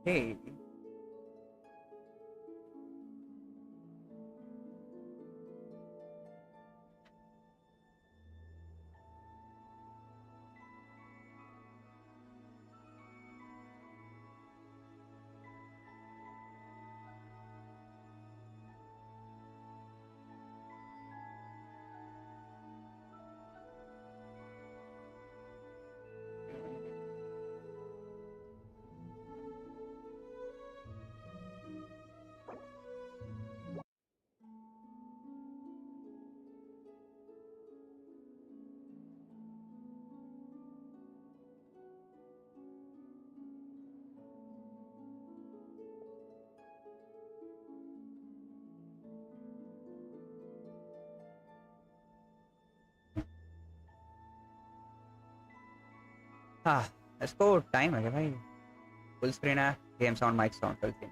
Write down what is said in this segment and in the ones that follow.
Hey. हाँ, इसको time है क्या भाई? फुल स्क्रीन है, game sound, mic sound, full screen,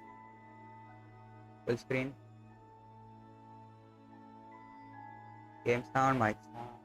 full screen, game sound, mic sound.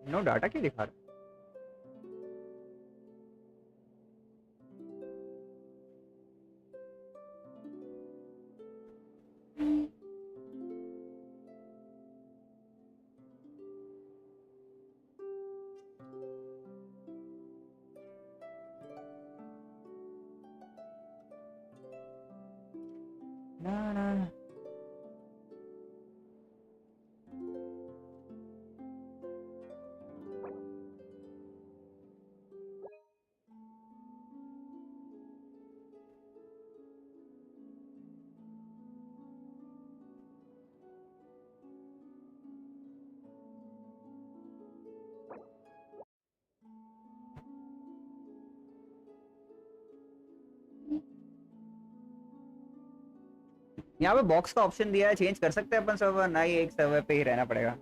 No data क्यों दिखा रहा ना ना? यहाँ पे बॉक्स का ऑप्शन दिया है, चेंज कर सकते हैं अपन सर्वर, ना ही एक सर्वर पे ही रहना पड़ेगा?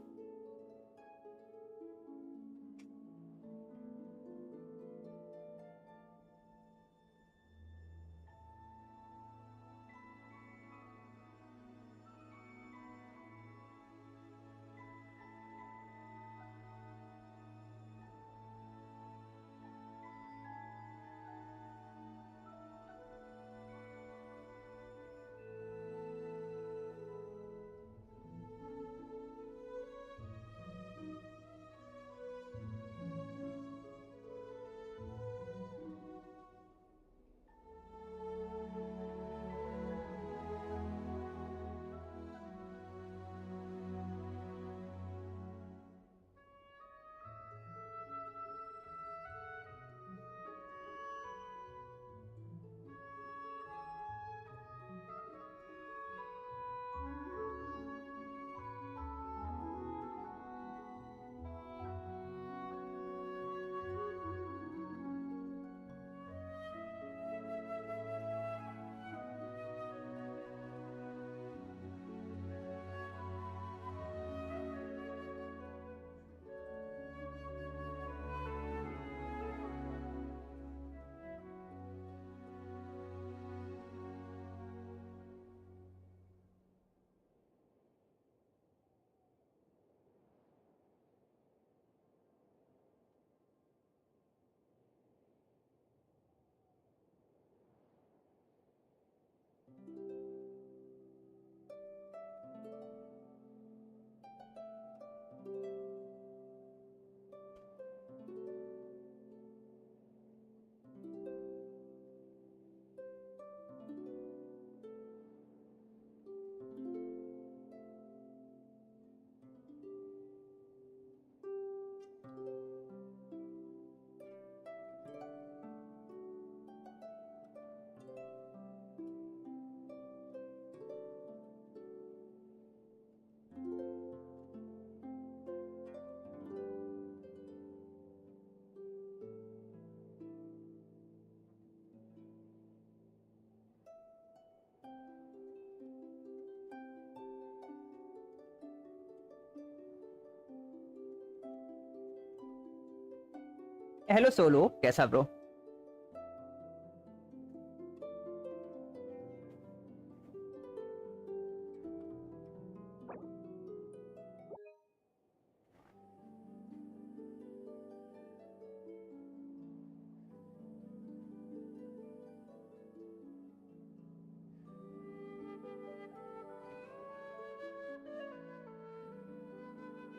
हेलो सोलो, कैसा ब्रो?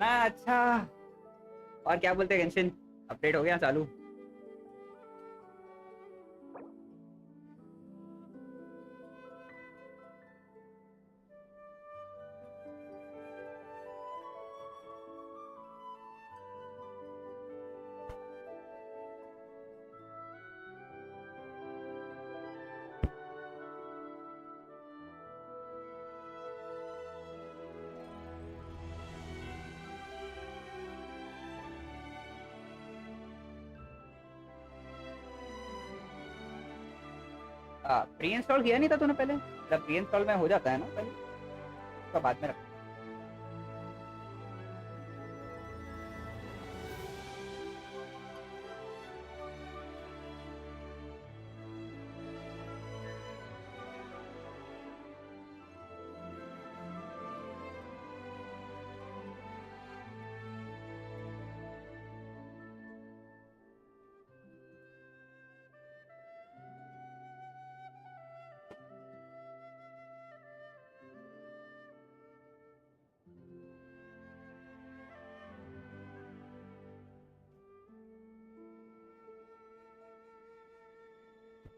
मैं अच्छा। और क्या बोलते हैं, गेंशिन अपडेट हो गया चालू? प्री इंस्टॉल किया नहीं था तूने पहले? मतलब प्री इंस्टॉल में हो जाता है ना पहले, उसका बाद में रख।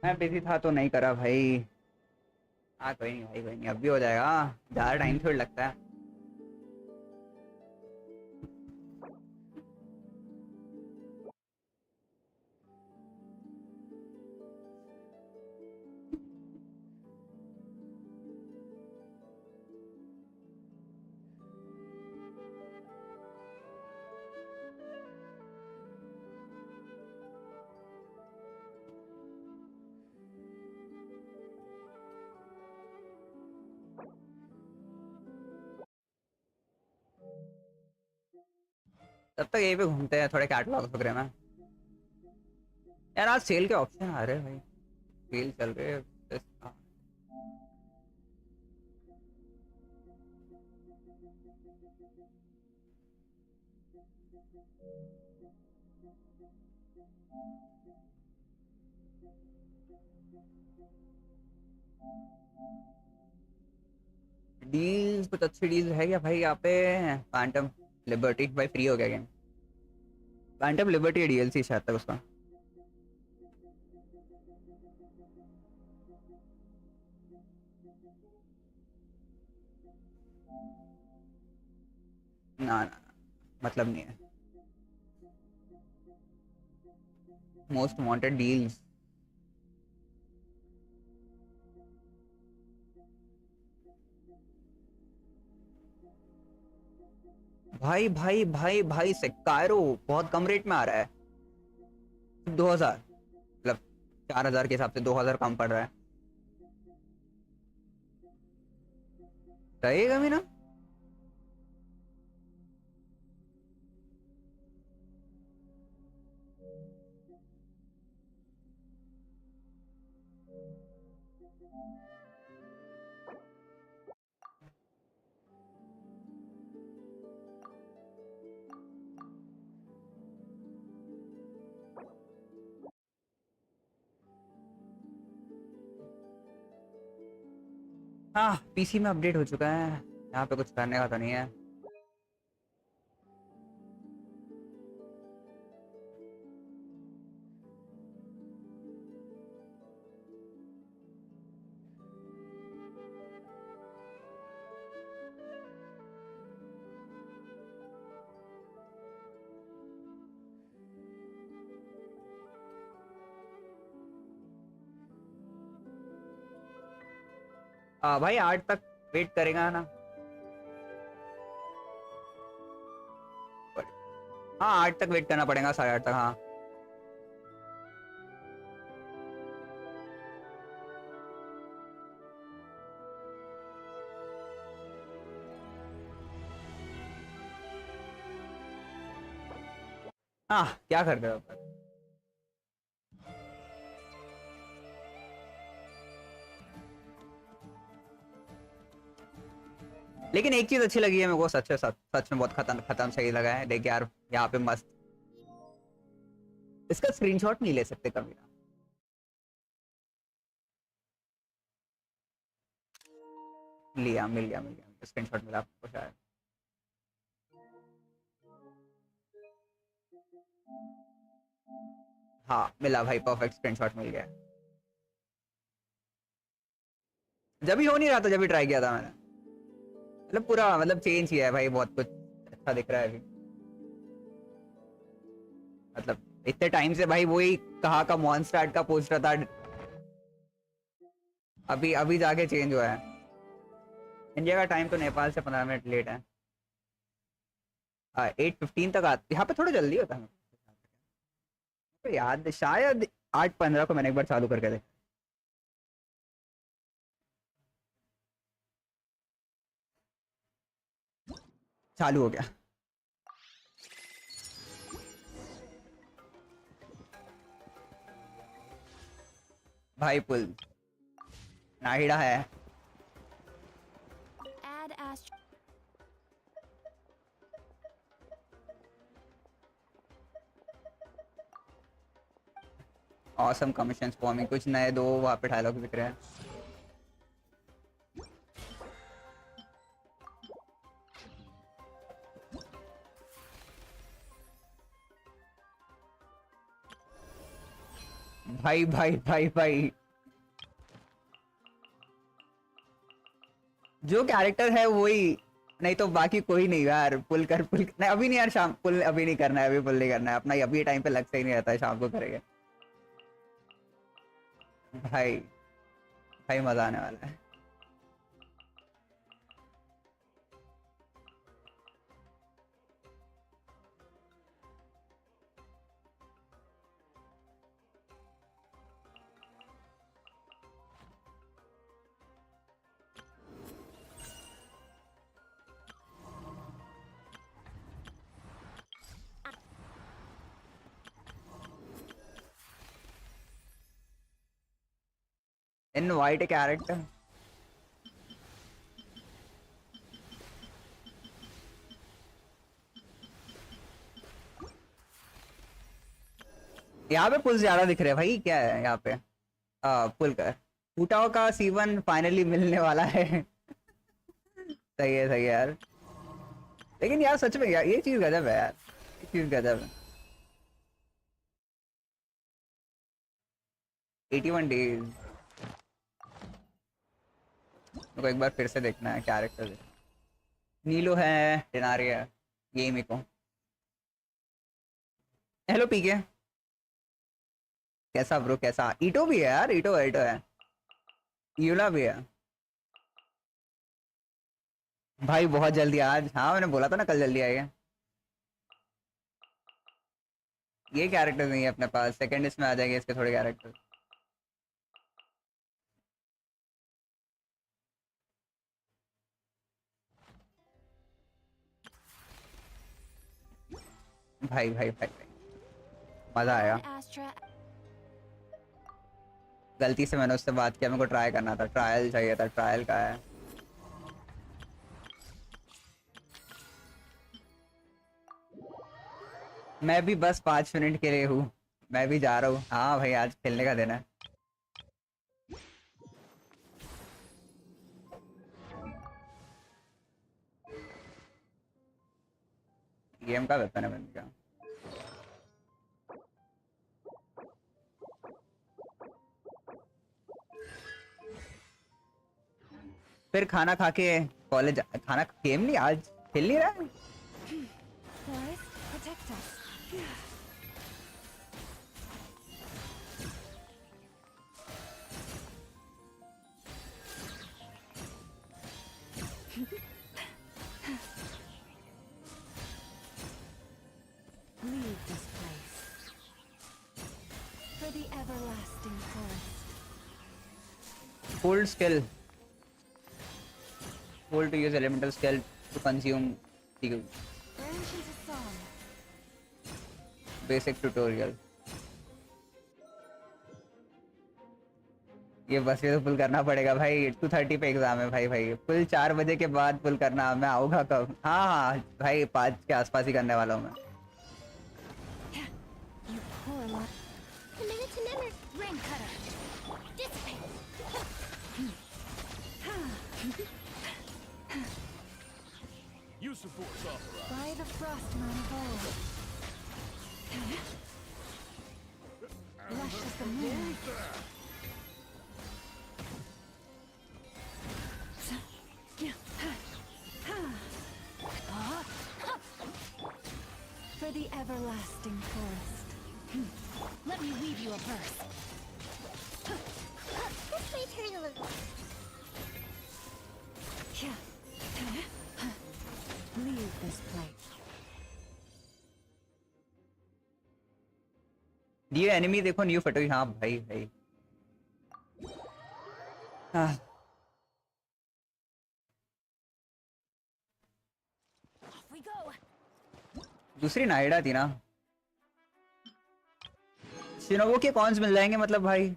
मैं बिजी था तो नहीं करा भाई। हाँ कोई नहीं भाई, कोई नहीं, अब भी हो जाएगा, ज़्यादा टाइम थोड़ी लगता है। तब तक यहीं पे घूमते हैं थोड़े कैटलॉग वगैरह में। यार आज सेल के ऑप्शन आ रहे हैं भाई, सेल चल रहे हैं। डील्स कुछ अच्छी डील्स है क्या भाई यहाँ पे? पैंटम लिबर्टी भाई फ्री हो गया गेम। पैंटम लिबर्टी डीएलसी शायद तक उसका। ना ना, मतलब नहीं है। Most wanted deals. भाई भाई भाई भाई सेकायरो बहुत कम रेट में आ रहा है। 2000, मतलब 4000 के हिसाब से 2000 कम पड़ रहा है। रहेगा भी ना। हाँ पीसी में अपडेट हो चुका है, यहाँ पे कुछ करने का तो नहीं है। भाई 8 तक वेट करेगा ना? हाँ 8 तक वेट करना पड़ेगा, 8:30 तक हाँ। हाँ क्या कर रहे हो? लेकिन एक चीज अच्छी लगी है मेरे को, सच में बहुत खत्म खत्म सही लगा है। देख यार यहाँ पे मस्त, इसका स्क्रीनशॉट नहीं ले सकते कभी ना? लिया, मिल गया स्क्रीनशॉट मिला आपको शायद। हाँ मिला भाई, परफेक्ट स्क्रीनशॉट मिल गया। जब भी हो नहीं रहा था, जब भी ट्राई किया था मैंने, मतलब पूरा मतलब चेंज किया है भाई, बहुत कुछ अच्छा दिख रहा है अभी। मतलब इतने टाइम से भाई वही कहा का मॉन्स्टार्ट का पोस्टर था, अभी अभी जाके चेंज हुआ है। इंडिया का टाइम तो नेपाल से 15 मिनट लेट है। 8:15 तक यहाँ पे थोड़ा जल्दी होता है तो याद शायद 8:15 को मैंने एक बार चालू करके देखा। चालू हो गया भाई, पुल नाहिड़ा है। ऑसम कमीशन फॉर्मिंग, कुछ नए दो वहाँ पे डायलॉग दिख रहे हैं। भाई भाई भाई भाई, जो कैरेक्टर है वही, नहीं तो बाकी कोई नहीं यार। पुल कर, पुल नहीं अभी नहीं यार, शाम पुल अभी नहीं करना है, अभी पुल नहीं करना है अपना, अभी टाइम पे लग से ही नहीं रहता है, शाम को करेंगे भाई। भाई मजा आने वाला है। इनवाइट कैरेक्टर, यहाँ पे पुल ज्यादा दिख रहे हैं भाई, क्या है यहाँ पे? पुल का फूटाओ का सीवन फाइनली मिलने वाला है सही है यार। लेकिन यार सच में यार ये चीज गजब है यार, ये चीज गजब है। 81 डेज मेरे को एक बार फिर से देखना है कैरेक्टर। नीलो है, टेनारिया, ये मेरे को। हेलो पीके, कैसा ब्रो कैसा? ईटो भी है यार, ईटो है, यूला भी है भाई। बहुत जल्दी आज, हाँ मैंने बोला था ना कल जल्दी आएगा। ये कैरेक्टर नहीं है अपने पास, सेकंड इसमें आ जाएंगे इसके थोड़े कैरेक्टर। भाई मजा आया। गलती से मैंने उससे बात किया, मेरे को ट्राई करना था, ट्रायल चाहिए था, ट्रायल का है। मैं भी बस 5 मिनट के लिए हूँ, मैं भी जा रहा हूँ। हाँ भाई आज खेलने का दिन है। गेम का वेपन है बंद का। फिर खाना खा के कॉलेज, खाना गेम नहीं आज खेल नहीं रहा है। Leave this place for the everlasting forest. Hold skill, hold to use elemental skill to consume the Branch into song. basic tutorial. ये बस ये तो पुल करना पड़ेगा भाई, 2:30 पे एग्जाम है भाई। भाई पुल 4 बजे के बाद पुल करना, मैं आऊँगा कब? हाँ हाँ भाई 5 के आसपास ही करने वाला हूँ मैं। You poor lot. The minute's an ener rain cutter. Dissipate. Use the force authorized. By the frostman of old. Lush as the moon. For the everlasting forest. Let me weave you a verse. This may turn a little. Leave this place. ये enemy देखो new फटोई। हाँ भाई भाई हाँ। Off we go. दूसरी नाइडा थी ना। शिनोबो के कॉन्स मिल जाएंगे मतलब भाई।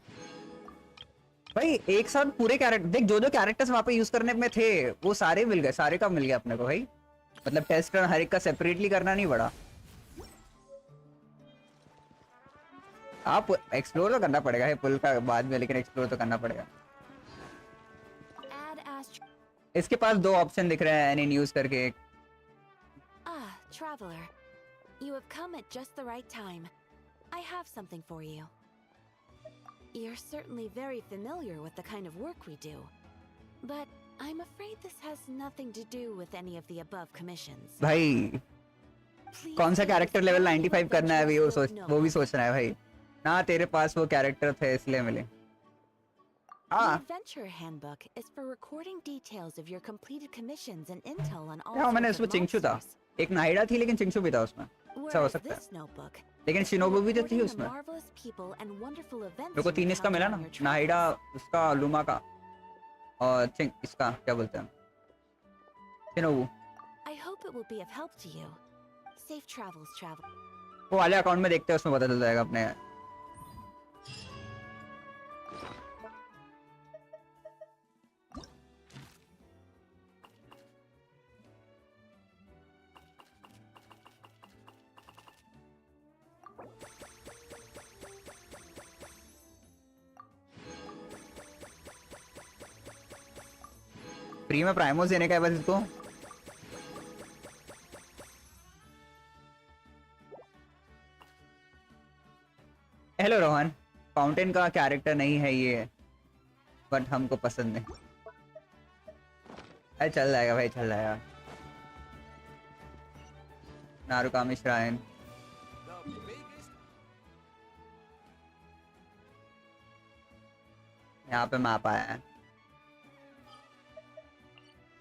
भाई एक साथ पूरे कैरेक्टर देख, जो जो कैरेक्टर्स वहां पे यूज करने में थे वो सारे मिल गए, सारे का मिल गया अपने को भाई। मतलब टेस्ट रन हर एक का सेपरेटली करना नहीं पड़ा। आप एक्सप्लोर तो करना पड़ेगा है पुल का बाद में, लेकिन एक्सप्लोर तो करना पड़ेगा। Add astro. इसके पास 2 ऑप्शन दिख रहे हैं एनी न्यूज करके। एक Ah, traveler. You have come at just the right time. I have something for you. You're certainly very familiar with the kind of work we do. But I'm afraid this has nothing to do with any of the above commissions. भाई Please कौन सा take character this level valuable 95 करना है अभी, adventure to वो भी Nova. सोच रहा है भाई ना। तेरे पास वो कैरेक्टर थे इसलिए मिले। The हाँ adventure handbook is for recording details of your completed commissions and intel on all क्या मैंने sorts उसमें of चिंगचू था, monsters. एक नाइडा थी लेकिन चिंगचू भी था उसमें। ऐसा हो Whereas सकता है, this notebook, लेकिन शिनोबो भी तो थी recording the उसमें। marvelous people and wonderful events मेरे को you 3 इसका मिला encounter ना, on your नाइडा travels. उसका, लूमा का और इसका क्या बोलते हैं, Shinobu. I hope it will be of help to you. Safe travels, travel. वो वाले अकाउंट में देखते हैं, उसमें पता चल जाएगा अपने। फ्री में प्राइमोस देने का है बस इसको। हेलो रोहन, फाउंटेन का कैरेक्टर नहीं है ये, बट हमको पसंद नहीं। अरे चल जाएगा भाई, चल जाएगा। नारुकामी श्राइन The biggest. यहाँ पे मैप आया है।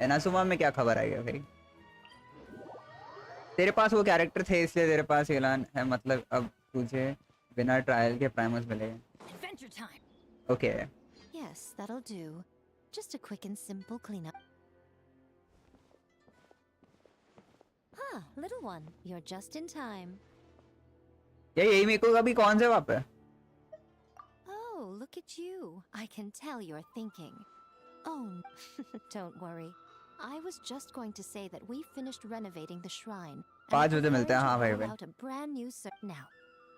एनासुमा में क्या खबर आई है भाई? तेरे पास वो कैरेक्टर थे इसलिए तेरे पास एलान है, मतलब अब तुझे बिना ट्रायल के प्राइमस मिलेंगे। Adventure time. Okay Yes, that'll do. Just a quick and simple cleanup. Ah, little one, you're just in time. यही मेरे को अभी कौन से वहाँ पे? Oh, look at you. I can tell you're thinking. Oh, don't worry. I was just going to say that we finished renovating the shrine. and 5 बजे मिलते हैं। हाँ preparing भाई to roll भाई। out a brand new now.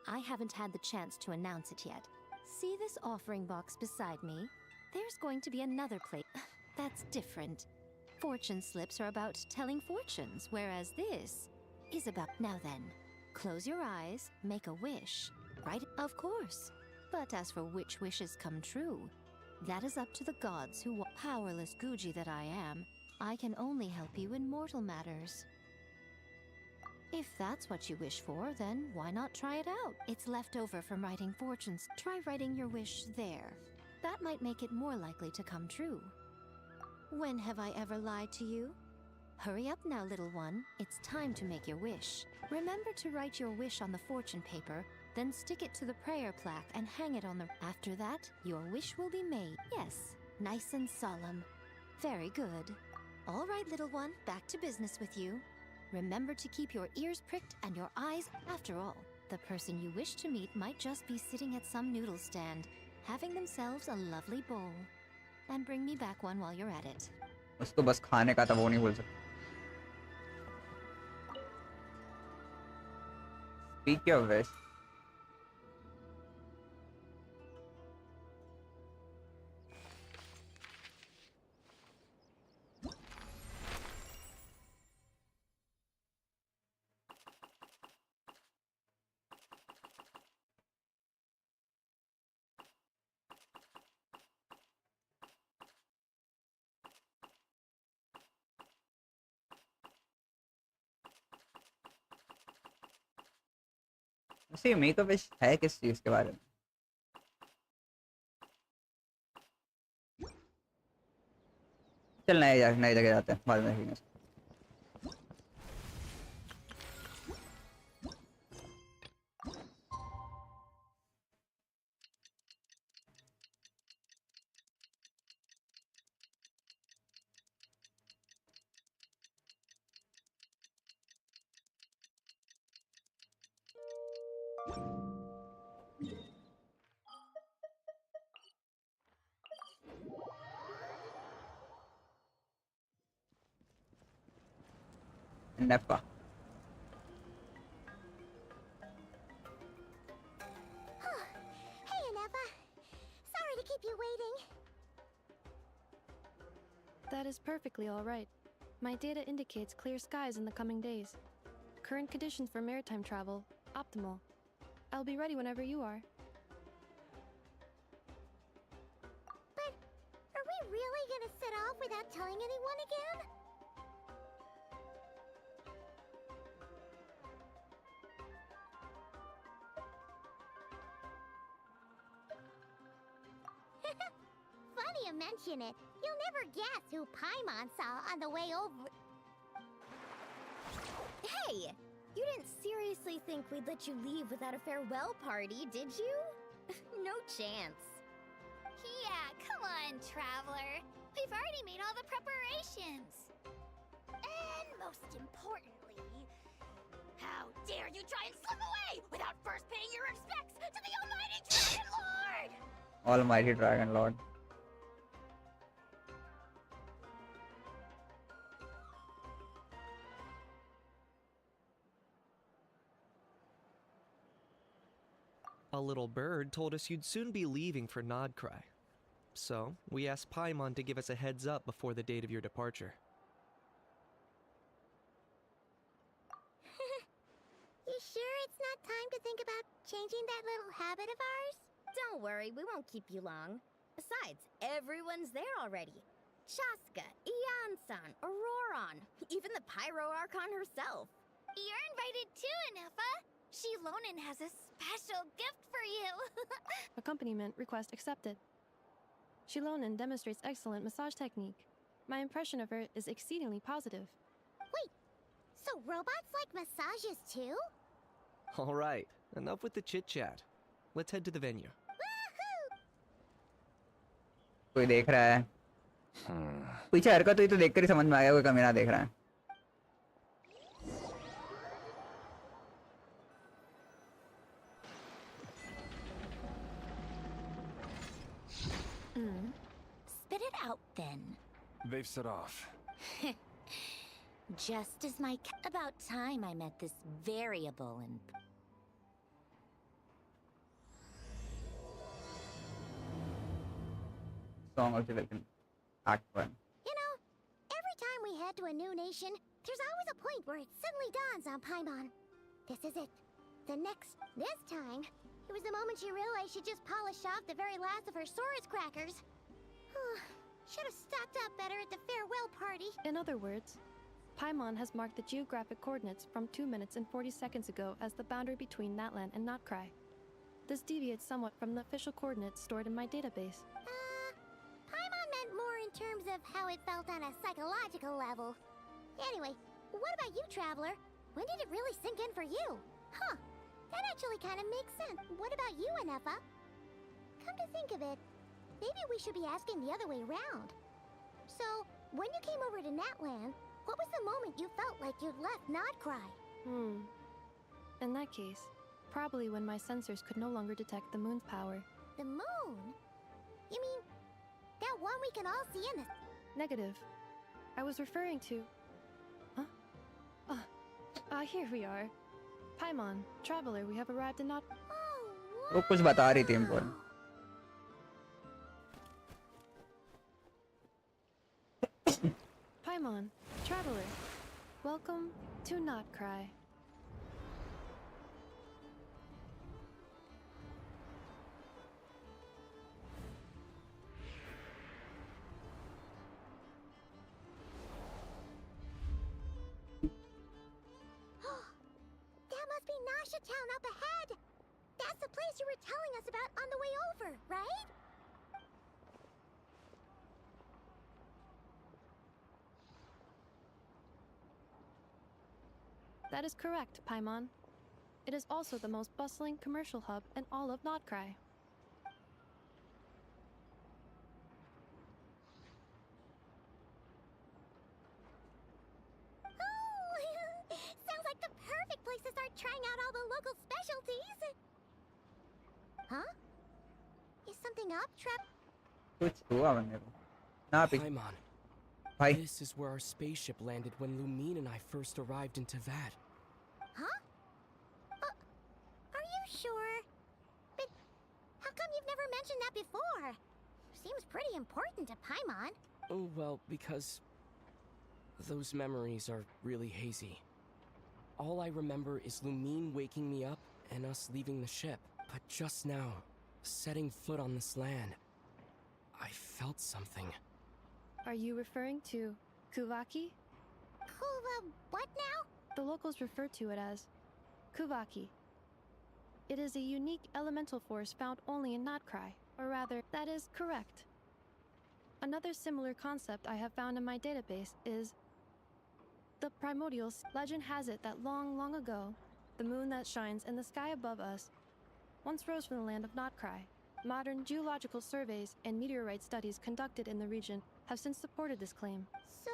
I haven't had the chance to announce it yet. See this offering box beside me? There's going to be another plate. That's different. Fortune slips are about telling fortunes, whereas this is about... Now then, close your eyes, make a wish. Right? Of course. But as for which wishes come true, that is up to the gods who... Powerless Guji that I am, I can only help you in mortal matters. If that's what you wish for, then why not try it out? It's left over from writing fortunes. Try writing your wish there. That might make it more likely to come true. When have I ever lied to you? Hurry up now, little one. It's time to make your wish. Remember to write your wish on the fortune paper, then stick it to the prayer plaque and hang it on the... After that, your wish will be made. Yes, nice and solemn. Very good. All right, little one, back to business with you. Remember to keep your ears pricked and your eyes... After all, the person you wish to meet might just be sitting at some noodle stand, having themselves a lovely bowl. And bring me back one while you're at it. उसको बस खाने का था, वो नहीं बोल सकता. Speak your wish. वैसे मेकअप विश है किस चीज के बारे में? चल नए जगह जाते हैं बाद में देखेंगे. Neppa. Hey, Aneva. Sorry to keep you waiting. That is perfectly all right. My data indicates clear skies in the coming days. Current conditions for maritime travel, optimal. I'll be ready whenever you are. But are we really gonna set off without telling anyone again? Funny you mention it. You'll never guess who Paimon saw on the way over. Hey! You didn't seriously think we'd let you leave without a farewell party, did you? No chance. Yeah, come on, Traveler. We've already made all the preparations. And most importantly, how dare you try and slip away without first paying your respects to the Almighty Dragon Lord! Almighty Dragon Lord. A little bird told us you'd soon be leaving for Nodcry. So, we asked Paimon to give us a heads up before the date of your departure. You sure it's not time to think about changing that little habit of ours? Don't worry, we won't keep you long. Besides, everyone's there already. Chaska, Ian-san, Auroron, even the Pyro Archon herself. You're invited too, Anefa. Shilonen has a special gift for you. Accompaniment request accepted. Shilonen demonstrates excellent massage technique. My impression of her is exceedingly positive. Wait, so robots like massages too? Alright, enough with the chit-chat. Let's head to the venue. Woohoo! कोई देख रहा है. पीछे हरकत हुई तो देखकर ही समझ में आया कोई कमीना देख रहा है. Spit it out then. They've set off. Just as my about time I met this variable and Song of the Welcome. Act 1. You know, every time we head to a new nation, there's always a point where it suddenly dawns on Paimon. This is it. This time, it was the moment she realized she just polished off the very last of her Saurus crackers. Should have stocked up better at the farewell party. In other words, Paimon has marked the geographic coordinates from 2 minutes and 40 seconds ago as the boundary between Natlan and Notcry. This deviates somewhat from the official coordinates stored in my database. Paimon meant more in terms of how it felt on a psychological level. Anyway, what about you, Traveler? When did it really sink in for you? Huh, that actually kind of makes sense. What about you, Anefa? Come to think of it, maybe we should be asking the other way round. So, when you came over to Natlan, what was the moment you felt like you'd left Nodcry? In that case, probably when my sensors could no longer detect the moon's power, The moon? You mean that one we can all see in the... Negative. I was referring to... Huh? Here we are. Paimon, traveler, we have arrived in not... Oh, वो कुछ बता रही थी हमको. Paimon, traveler, welcome to Notcry. that must be Nasha Town up ahead. That's the place you were telling us about on the way over, right? That is correct, Paimon. It is also the most bustling commercial hub in all of Notcry. Oh, sounds like the perfect place to start trying out all the local specialties. Huh? Is something up, Trap? कुछ हुआ बंदे को. ना pick. Paimon, भाई. this is where our spaceship landed when Lumine and I first arrived into Vat. Huh? Are you sure? But how come you've never mentioned that before? Seems pretty important to Paimon. Oh, well, because those memories are really hazy. All I remember is Lumine waking me up and us leaving the ship. But just now, setting foot on this land, I felt something. Are you referring to Kuvaki? What now? The locals refer to it as Kuvaki. It is a unique elemental force found only in Notcry, or rather, that is correct. Another similar concept I have found in my database is the primordials. Legend has it that long, long ago, the moon that shines in the sky above us once rose from the land of Notcry. Modern geological surveys and meteorite studies conducted in the region have since supported this claim. So,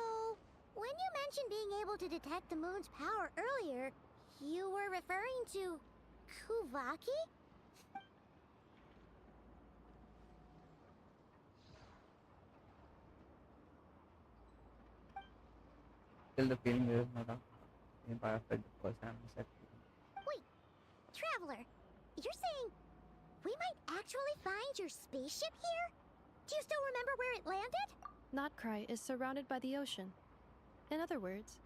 when you mentioned being able to detect the moon's power earlier, you were referring to Kuvaki? Still the feeling is not up. In Firefly, because I'm set. Wait, Traveler, you're saying we might actually find your spaceship here? Do you still remember where it landed? Notcry is surrounded by the ocean. In other words,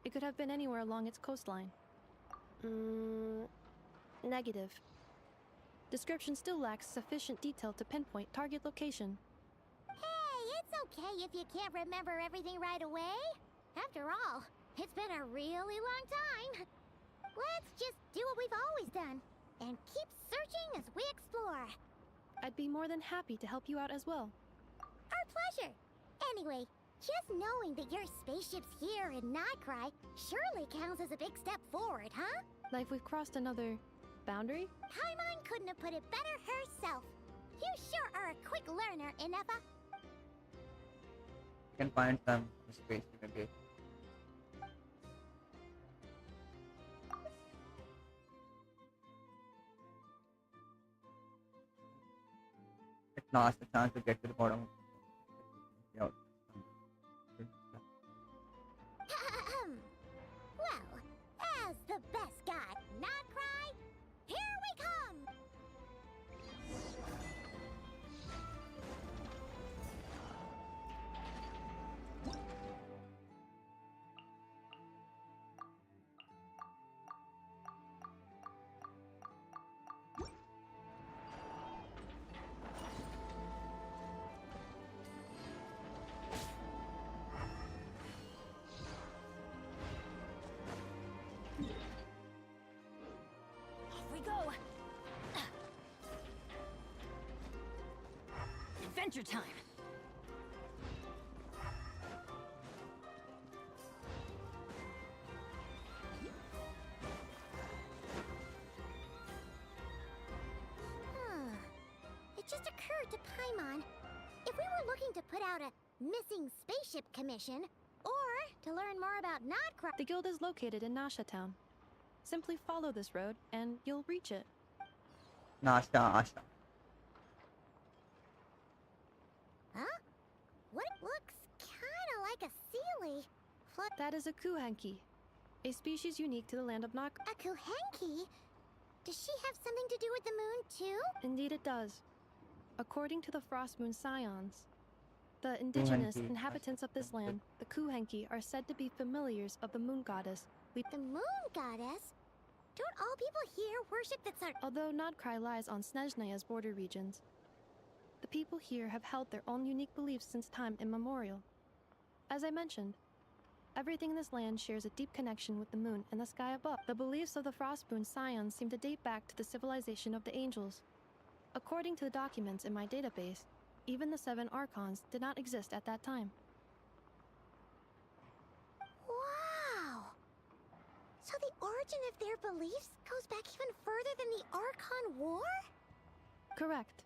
it could have been anywhere along its coastline. Negative. Description still lacks sufficient detail to pinpoint target location. Hey, it's okay if you can't remember everything right away. After all, it's been a really long time. Let's just do what we've always done and keep searching as we explore. I'd be more than happy to help you out as well. Our pleasure. Anyway, just knowing that your spaceship's here in Notcry surely counts as a big step forward, huh? Like we've crossed another boundary? Paimon couldn't have put it better herself. You sure are a quick learner, Inefa. You can find some space in the gate. It's not a chance to get to the bottom. Yeah. Well, as the best god, Notcry, here we come! Off we go. Adventure time. It just occurred to Paimon, if we were looking to put out a missing spaceship commission, or to learn more about Notcry... The guild is located in Nasha Town. Simply follow this road and you'll reach it. Nasha, Asha. What looks kinda like a sealy. That is a kuhenki, a species unique to the land of Nak. A kuhenki? Does she have something to do with the moon too? Indeed it does. According to the Frost Moon Scions, the indigenous Kuhenki. inhabitants of this land, the kuhenki, are said to be familiars of the moon goddess. The moon goddess? Don't all people here worship that sort? Although Nodcry lies on Snezhnaya's border regions, the people here have held their own unique beliefs since time immemorial. As I mentioned, everything in this land shares a deep connection with the moon and the sky above. The beliefs of the Frostmoon Scions seem to date back to the civilization of the angels. According to the documents in my database, even the 7 Archons did not exist at that time. Wow! So the origin of their beliefs goes back even further than the Archon War? Correct.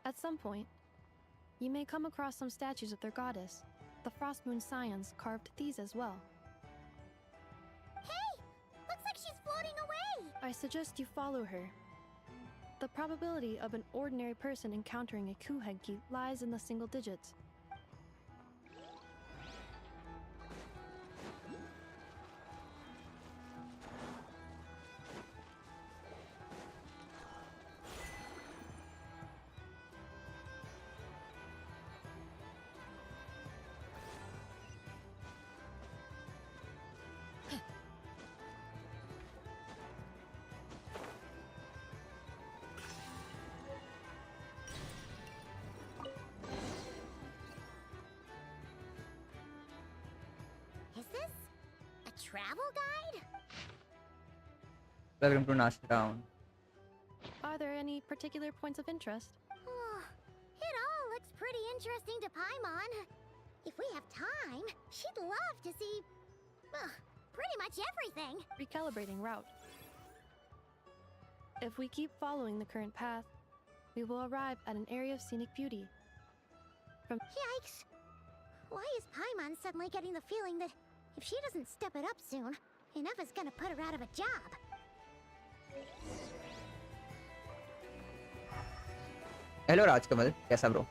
At some point, you may come across some statues of their goddess. The Frostmoon Scions carved these as well. Hey! Looks like she's floating away! I suggest you follow her. The probability of an ordinary person encountering a kuhenki lies in the single digits. Is this a travel guide? Welcome to Nash Town. Are there any particular points of interest? Oh, it all looks pretty interesting to Paimon. If we have time, she'd love to see, pretty much everything. Recalibrating route. If we keep following the current path, we will arrive at an area of scenic beauty. Yikes! Why is Paimon suddenly getting the feeling that if she doesn't step it up soon, enough is gonna put her out of a job? Hello Rajkamal, कैसा bro?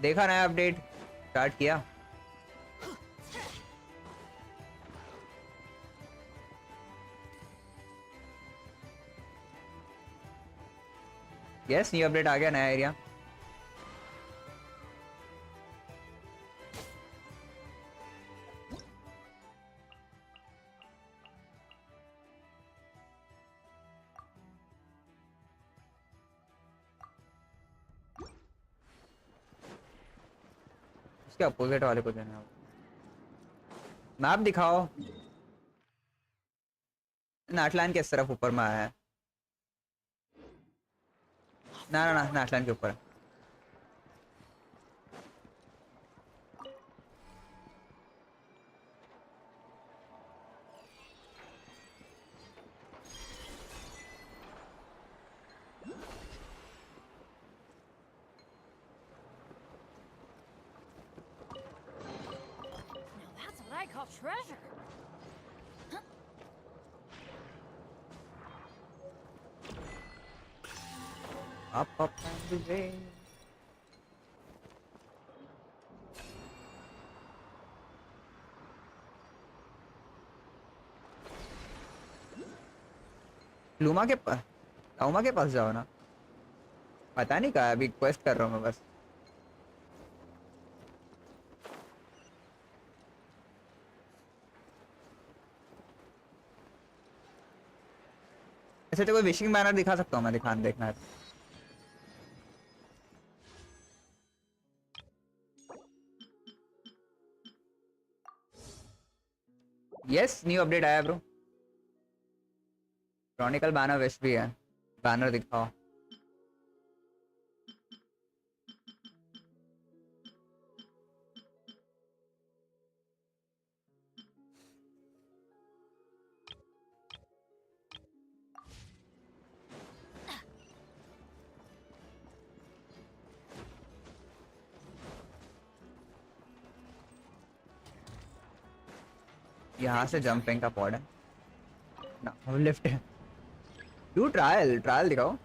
देखा नया update start किया? Yes, new update आ गया, नया area. इसके opposite वाले को देना. मैप दिखाओ. नाटलैंड किस तरफ ऊपर में आया है? ना नाटलैंड के ऊपर. Now that's what I call treasure. Up and away. Luma के पास, लाउमा के पास जाओ ना. पता नहीं कहा, अभी क्वेस्ट कर रहा हूँ मैं बस. ऐसे तो कोई विशिंग बैनर दिखा सकता हूँ मैं, दिखाने देखना है. यस, न्यू अपडेट आया ब्रो. क्रॉनिकल बैनर विश भी है. बैनर दिखाओ. यहाँ से जंपिंग का पॉड है ना, वो लिफ्ट है. डू ट्रायल दिखाओ.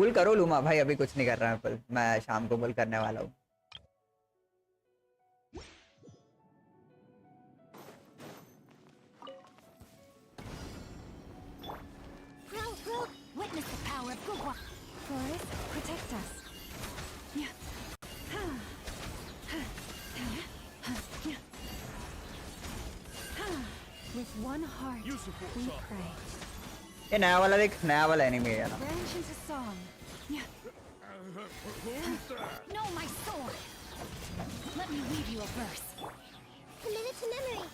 पुल करो लूमा भाई, अभी कुछ नहीं कर रहा मैं पुल, मैं शाम को पुल करने वाला हूँ। Witness the power of Gugwa. Forest, protect us. With one heart, You support we soft pray. ये नया वाला देख, नया वाला एनिमी है ना। Branch into song. No, my sword. Let me read you a verse. Commit it to memory.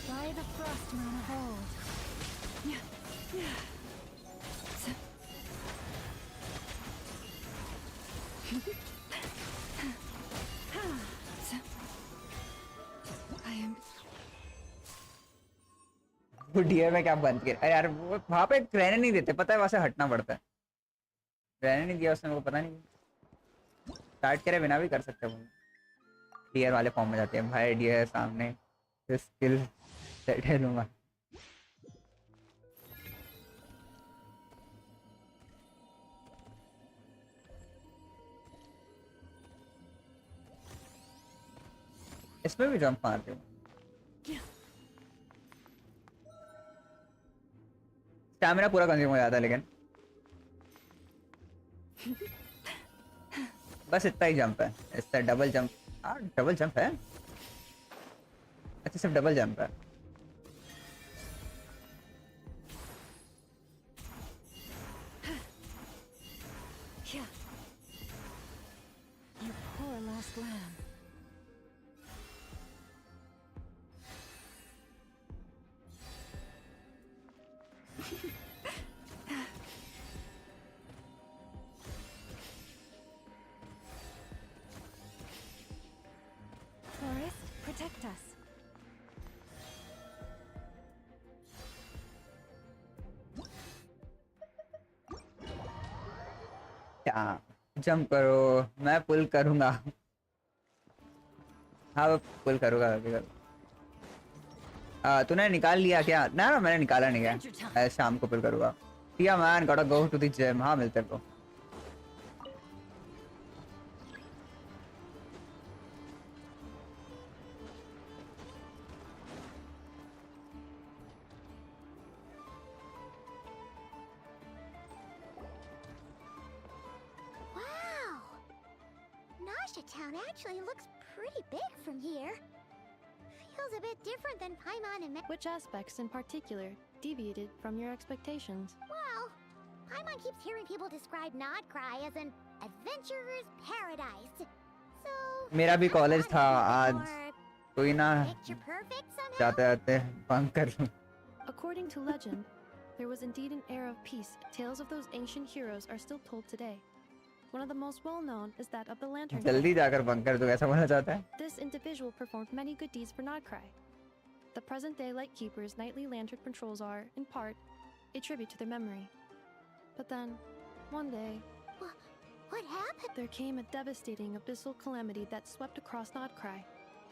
By the frost moon of old. I am वो DA में क्या बंद किया? अरे यार वो वहाँ पे रहने नहीं देते, पता है, वहाँ से हटना पड़ता है। रहने नहीं दिया उसने, वो पता नहीं, स्टार्ट करे बिना भी कर सकते हैं। डीआर वाले फॉर्म में जाते हैं भाई, डीआर सामने स्किल सेट है लूंगा। इसमें भी जंप मारते हूँ। स्टैमिना पूरा कंज्यूम हो जाता है, लेकिन बस इतना ही जंप है। इससे डबल जंप, हाँ डबल जंप है। अच्छा सिर्फ डबल जंप है। your poor lost lamb. Forest, protect us. क्या जंप करो, मैं पुल करूंगा। हाँ पुल करूंगा अभी करूँ। तूने निकाल लिया क्या? ना ना मैंने निकाला नहीं है, मैं शाम को पुल करूंगा। Yeah man got go to the gym. हाँ मिलते हैं। Wow! Nasha Town actually looks pretty big from here. Feels a bit different than Paimon and Which aspects in particular deviated from your expectations? Well, Paimon keeps hearing people describe Nodcry as an adventurer's paradise. So मेरा भी college था आज, or कोई ना picture perfect somehow. जाते जाते bunk कर लूं। According to legend, there was indeed an era of peace. Tales of those ancient heroes are still told today. One of the most well-known is that of the Lantern. जल्दी जाकर bunk कर दो, ऐसा बोलना चाहता है। This individual performed many good deeds for Nodcry. The present-day Lightkeeper's nightly lantern patrols are, in part, a tribute to their memory. But then, one day, What happened? there came a devastating abyssal calamity that swept across Nodcry,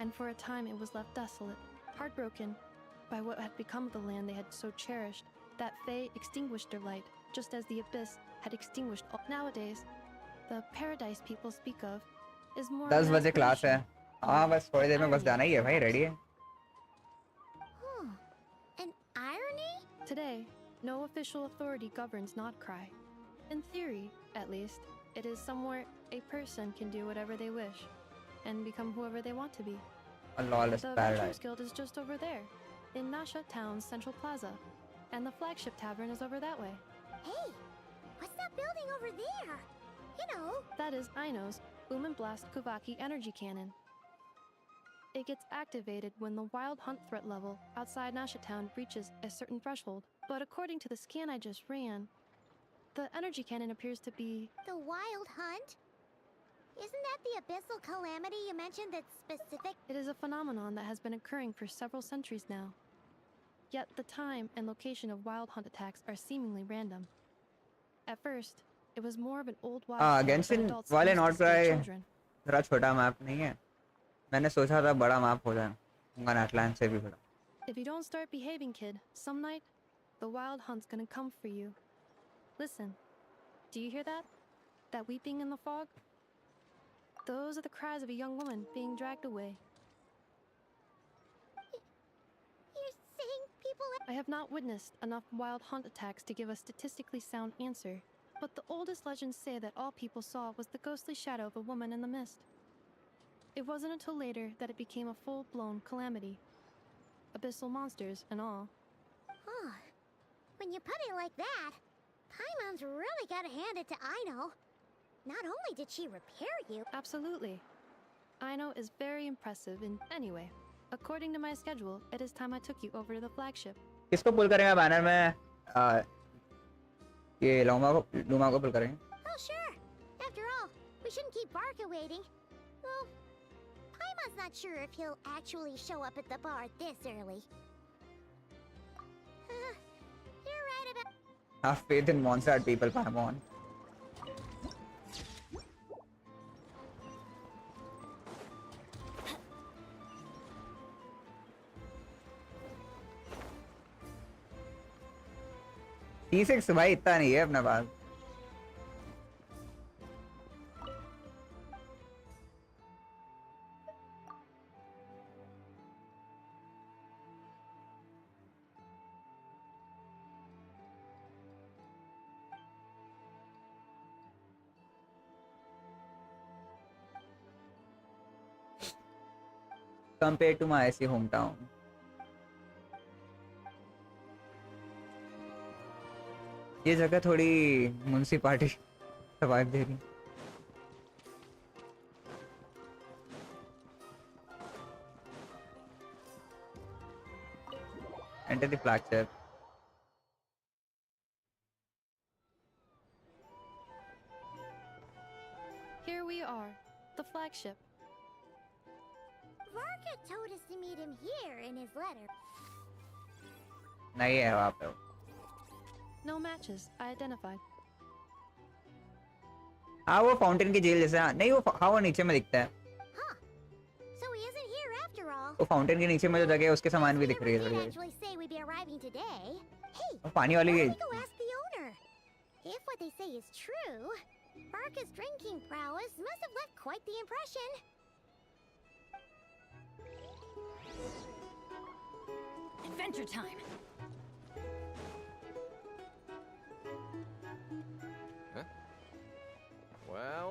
and for a time it was left desolate, heartbroken by what had become of the land they had so cherished. That Fae extinguished their light, just as the abyss had extinguished all. Nowadays, the paradise people speak of is more 10 an बजे class है। aspiration. हाँ बस थोड़ी देर में बस जाना ही है भाई, रेडी है। An irony? Today, no official authority governs Nodcry. In theory, at least, it is somewhere a person can do whatever they wish and become whoever they want to be. A lawless The paradise. Adventurers Guild is just over there, in Nasha Town's central plaza, and the flagship tavern is over that way. Hey, what's that building over there? You know, That is Aino's Blast Kuvaki energy cannon. It gets activated when the wild hunt threat level outside Nasha Town reaches a certain threshold. But according to the scan I just ran, the energy cannon appears to be... the wild hunt? Isn't that the abyssal calamity you mentioned that's specific? It is a phenomenon that has been occurring for several centuries now. Yet the time and location of wild hunt attacks are seemingly random. At first, it was more of an old wild tale that Genshin adults वाले used to not scare cry children. थोड़ा छोटा map नहीं है। मैंने सोचा था बड़ा map हो जाए, गन अटलांटिस से भी बड़ा। If you don't start behaving, kid, some night, the wild hunt's gonna come for you. Listen, do you hear that? That weeping in the fog? Those are the cries of a young woman being dragged away. You're saying people... I have not witnessed enough wild hunt attacks to give a statistically sound answer, but the oldest legends say that all people saw was the ghostly shadow of a woman in the mist. It wasn't until later that it became a full-blown calamity. Abyssal monsters and all. Oh, when you put it like that, Paimon's really gotta hand it to Aino. Not only did she repair you... Absolutely. Aino is very impressive in... Anyway, according to my schedule, it is time I took you over to the flagship. किसको पुल करेंगे banner में? ये luma को पुल करेंगे. Oh, sure. After all, we shouldn't keep Barca waiting. Well, Paimon's not sure if he'll actually show up at the bar this early. You're right about... Have faith in monster people, Paimon. T6 भाई इतना नहीं है अपने पास. Compared to my IC hometown. ये जगह थोड़ी municipality vibe दे रही. Enter the flagship. Here we are, the flagship. Varka told us to meet him here in his letter. नहीं है वहाँ पे. No matches, I identified. हाँ वो फाउंटेन की जेल जैसा. नहीं वो हाँ वो नीचे में दिखता है. Huh. So he isn't here after all. वो फाउंटेन के नीचे में जो जगह है उसके सामान भी दिख रही है He थोड़ी. actually say we'd be arriving today. Hey, वो पानी वाली why की. don't we go ask the owner? If what they say is true, Varka's drinking prowess must have left quite the impression. Adventure time.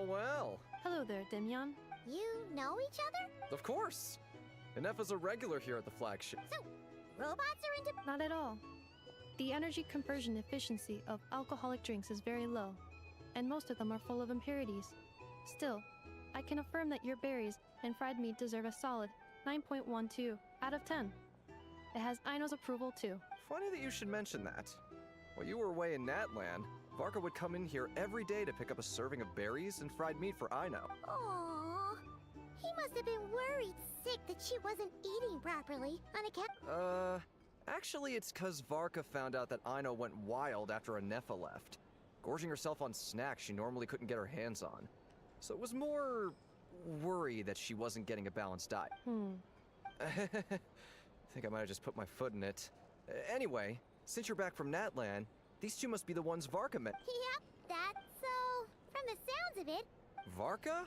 Well. Hello there, Demyon. You know each other? Of course. Inefa's a regular here at the flagship. So, robots are into... Not at all. The energy conversion efficiency of alcoholic drinks is very low, and most of them are full of impurities. Still, I can affirm that your berries and fried meat deserve a solid 9.12 out of 10. It has Aino's approval too. Funny that you should mention that. While you were away in Natland, Varka would come in here every day to pick up a serving of berries and fried meat for Aino. Aww. He must have been worried sick that she wasn't eating properly on account... Actually it's 'cause Varka found out that Aino went wild after Inefa left, gorging herself on snacks she normally couldn't get her hands on. So it was more worry that she wasn't getting a balanced diet. I think I might have just put my foot in it. Anyway, since you're back from Natland, these two must be the ones Varka met. Yep, that's so... From the sounds of it... Varka?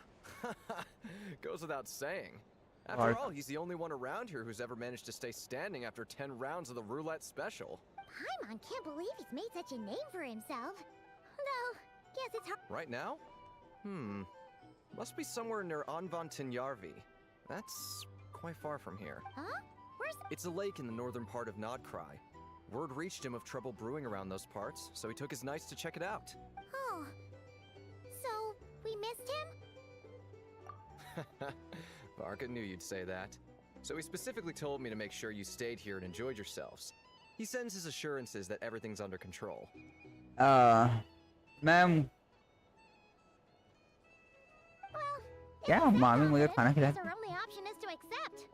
Goes without saying. After all, he's the only one around here who's ever managed to stay standing after 10 rounds of the roulette special. Paimon can't believe he's made such a name for himself. Though, guess it's hard... Right now? Must be somewhere near Anvantinyarvi. That's quite far from here. Huh? Where's... It's a lake in the northern part of Nodcry. Word reached him of trouble brewing around those parts, so he took his knights to check it out. Oh. So, we missed him? Varka knew you'd say that. So he specifically told me to make sure you stayed here and enjoyed yourselves. He sends his assurances that everything's under control. Ma'am. Well, क्या मामी मुझे खाना खिला our only option is to accept.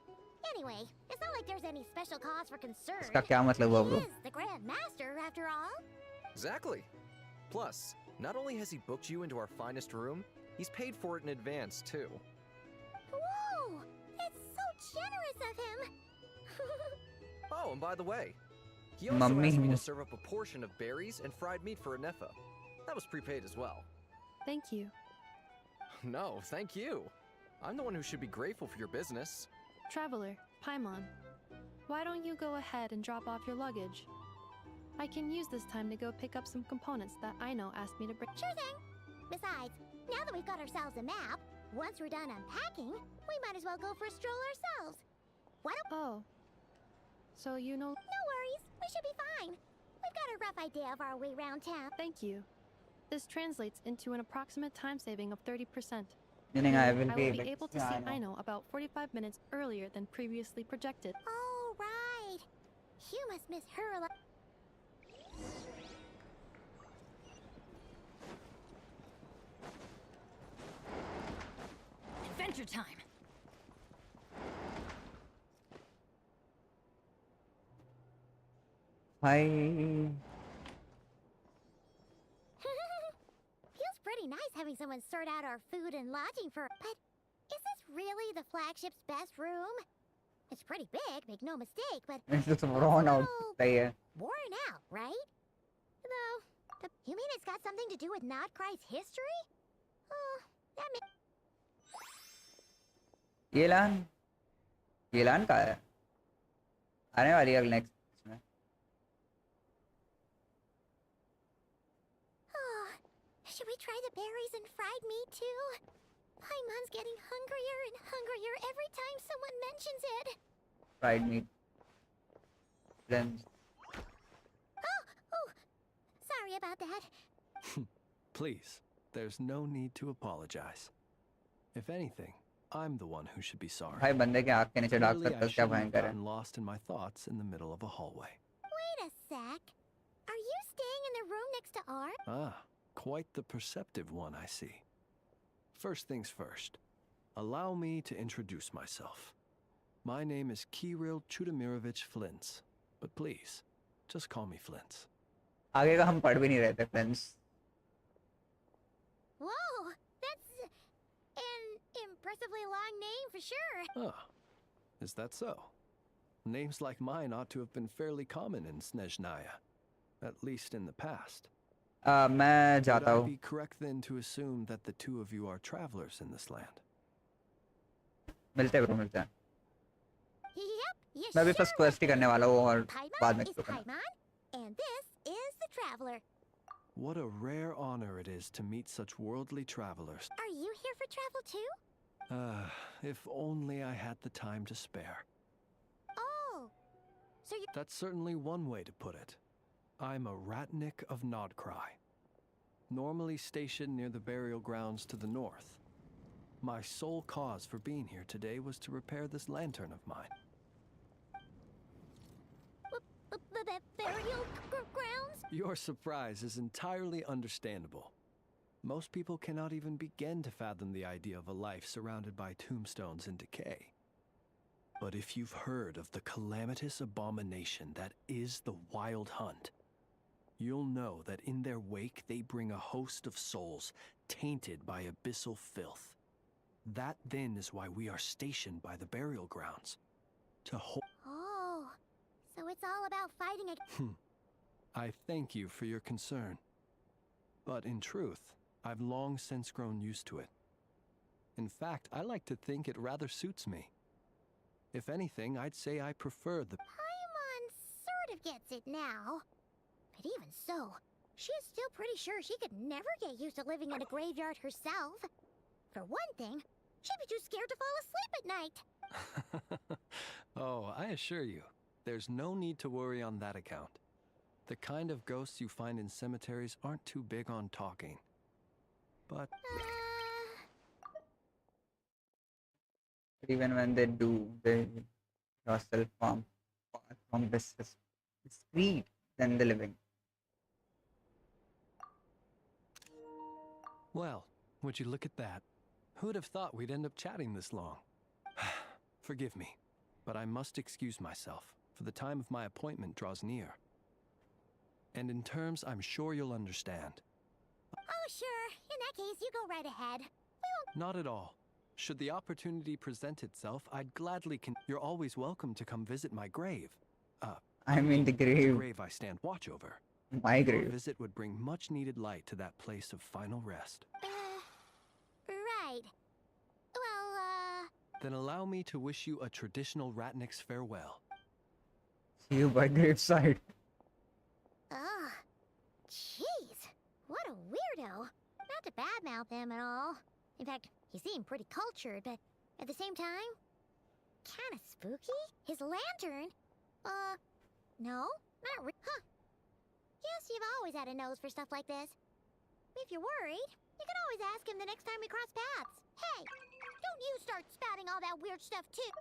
Anyway, it's not like there's any special cause for concern. इसका क्या मतलब हुआ He bro? is the Grand Master, after all. Exactly. Plus, not only has he booked you into our finest room, he's paid for it in advance, too. Whoa! It's so generous of him! Oh, and by the way, he also asked me to serve up a portion of berries and fried meat for Anefa. That was prepaid as well. Thank you. No, thank you. I'm the one who should be grateful for your business. Traveler, Paimon, why don't you go ahead and drop off your luggage? I can use this time to go pick up some components that Aino asked me to bring. Sure thing. Besides, now that we've got ourselves a map, once we're done unpacking, we might as well go for a stroll ourselves. Why don't... Oh. So you know... No worries. We should be fine. We've got a rough idea of our way around town. Thank you. This translates into an approximate time saving of 30%. Meaning I will be be able to see Aino about 45 minutes earlier than previously projected. Oh, right. You must miss her a lot. Adventure time. Hi. Feels pretty nice having someone sort out our food and lodging for... But is this really the flagship's best room? It's pretty big, make no mistake, but... It looks worn out. Worn out, right? Though, you mean it's got something to do with Nodcry's history? Oh, that makes... ये लान का है आने वाली है next इसमें Oh, should we try the berries and fried meat too? Paimon's getting hungrier and hungrier every time someone mentions it. fried meat friends Oh, sorry about that. Please, there's no need to apologize. If anything, I'm the one who should be sorry. भाई बंदे के आँख के नीचे dark Clearly, I circle क्या shouldn't have भयंकर है gotten lost in my thoughts in the middle of a hallway. Wait a sec. Are you staying in the room next to ours? Ah, quite the perceptive one, I see. First things first, allow me to introduce myself. My name is Kirill Chudamirovich Flintz, but please, just call me Flintz. आगे का हम पढ़ भी नहीं रहे थे friends Whoa, that's an impressively long name for sure. Ah, is that so? Names like mine ought to have been fairly common in Snezhnaya, at least in the past. मैं Would जाता I हूँ be correct then to assume that the two of you are travelers in this land? मिलते हैं bro मिलते हैं Yep, you मैं भी sure first quest ही करने वाला हूँ और बाद Paimon में is शुरू करना Paimon, and this is the Traveler. What a rare honor it is to meet such worldly travelers. Are you here for travel too? If only I had the time to spare. Oh, so you... That's certainly one way to put it. I'm a Ratnik of Nodcry, normally stationed near the burial grounds to the north. My sole cause for being here today was to repair this lantern of mine. Burial grounds? Your surprise is entirely understandable. Most people cannot even begin to fathom the idea of a life surrounded by tombstones and decay. But if you've heard of the calamitous abomination that is the Wild Hunt, you'll know that in their wake they bring a host of souls tainted by abyssal filth. That then is why we are stationed by the burial grounds. To hold... Oh, so it's all about fighting against... I thank you for your concern. But in truth, I've long since grown used to it. In fact, I like to think it rather suits me. If anything, I'd say I prefer the... Paimon sort of gets it now. But even so, she is still pretty sure she could never get used to living in a graveyard herself. For one thing, she'd be too scared to fall asleep at night. Oh, I assure you, there's no need to worry on that account. The kind of ghosts you find in cemeteries aren't too big on talking. But... even when they do they yourself from this discreet than the living. Well, would you look at that? Who'd have thought we'd end up chatting this long? Forgive me, but I must excuse myself, for the time of my appointment draws near. And in terms I'm sure you'll understand. Oh, sure. In that case, you go right ahead. Not at all. Should the opportunity present itself, I'd gladly You're always welcome to come visit my grave. up. I mean the The grave. grave I stand watch over. My Your grave. visit would bring much needed light to that place of final rest. Right. Well, Then allow me to wish you a traditional Ratnik's farewell. See you by graveside. ugh. Jeez. What a weirdo. Not to badmouth him at all. In fact, he seemed pretty cultured, but at the same time, kinda spooky? His lantern? No, not really. Huh. Yes, you've always had a nose for stuff like this. If you're worried, you can always ask him the next time we cross paths. Hey, don't you start spouting all that weird stuff too.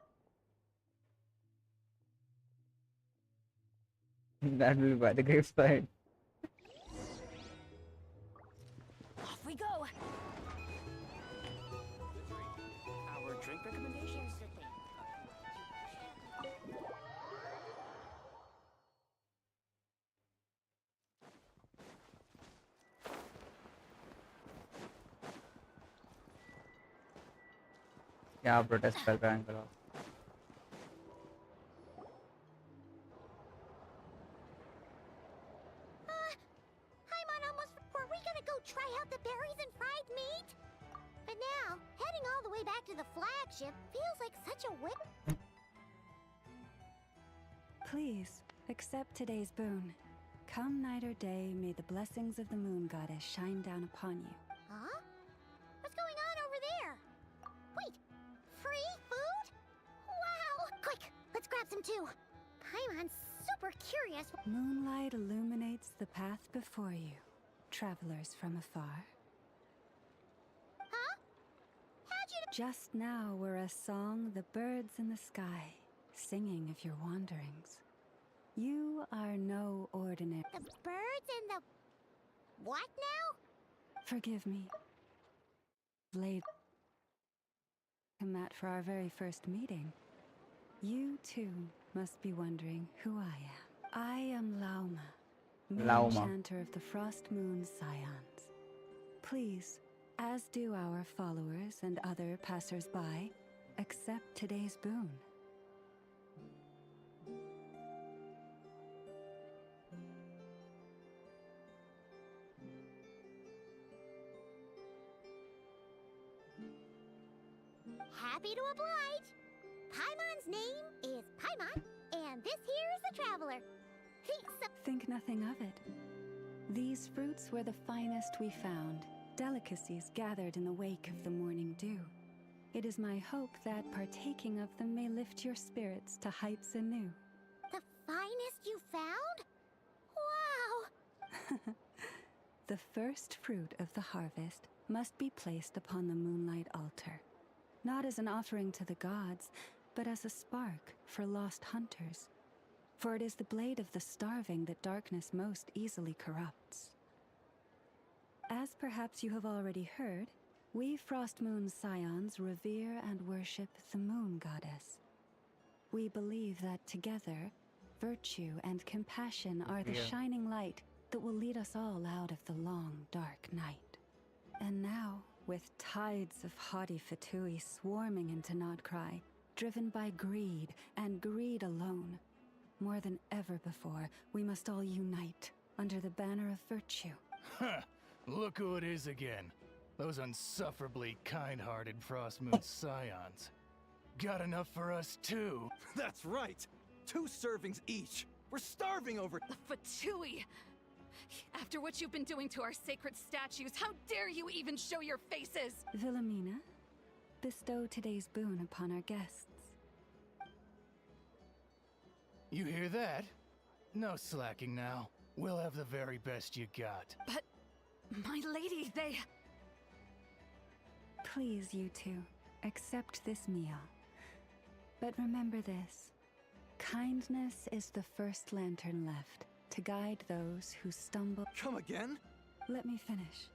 That will be by the graveside. Off we go. Our drink recommendation? Here's the thing. क्या protest कर रहे हैं uncle आप? Paimon almost. Were we gonna go try out the berries and fried meat? But now, heading all the way back to the flagship feels like such a whip. Please, accept today's boon. Come night or day, may the blessings of the moon goddess shine down upon you. Huh? What's going on over there? Wait, free food? Wow! Quick, let's grab some too. Paimon's super curious. Moonlight illuminates the path before you, travelers from afar. Huh? How'd you... Just now were a song the birds in the sky, singing of your wanderings. You are no ordinary... The birds and the... What now? Forgive me. Laid... Met for our very first meeting. You, too, must be wondering who I am. I am LAUMA, LAUMA. enchanter of the Frost Moon Scions. Please, as do our followers and other passers-by, accept today's boon. Happy to oblige. Paimon's name is Paimon, and this here is the traveler. Think nothing of it. These fruits were the finest we found, delicacies gathered in the wake of the morning dew. It is my hope that partaking of them may lift your spirits to heights anew. The finest you found? Wow! The first fruit of the harvest must be placed upon the moonlight altar, not as an offering to the gods, but as a spark for lost hunters. For it is the blade of the starving that darkness most easily corrupts. As perhaps you have already heard, we Frost Moon Scions revere and worship the moon goddess. We believe that together, virtue and compassion are the shining light that will lead us all out of the long, dark night. And now, with tides of haughty Fatui swarming into Nodcry, driven by greed and greed alone, more than ever before, we must all unite under the banner of virtue. Huh. Look who it is again. Those unsufferably kind-hearted Frost Moon Scions. Got enough for us too. That's right! 2 servings each! We're starving over... Fatui! After what you've been doing to our sacred statues, how dare you even show your faces? Wilhelmina, bestow today's boon upon our guests. You hear that? No slacking now. We'll have the very best you got. But, my lady, they... Please, you two, accept this meal. But remember this. Kindness is the first lantern left to guide those who stumble. Come again? Let me finish.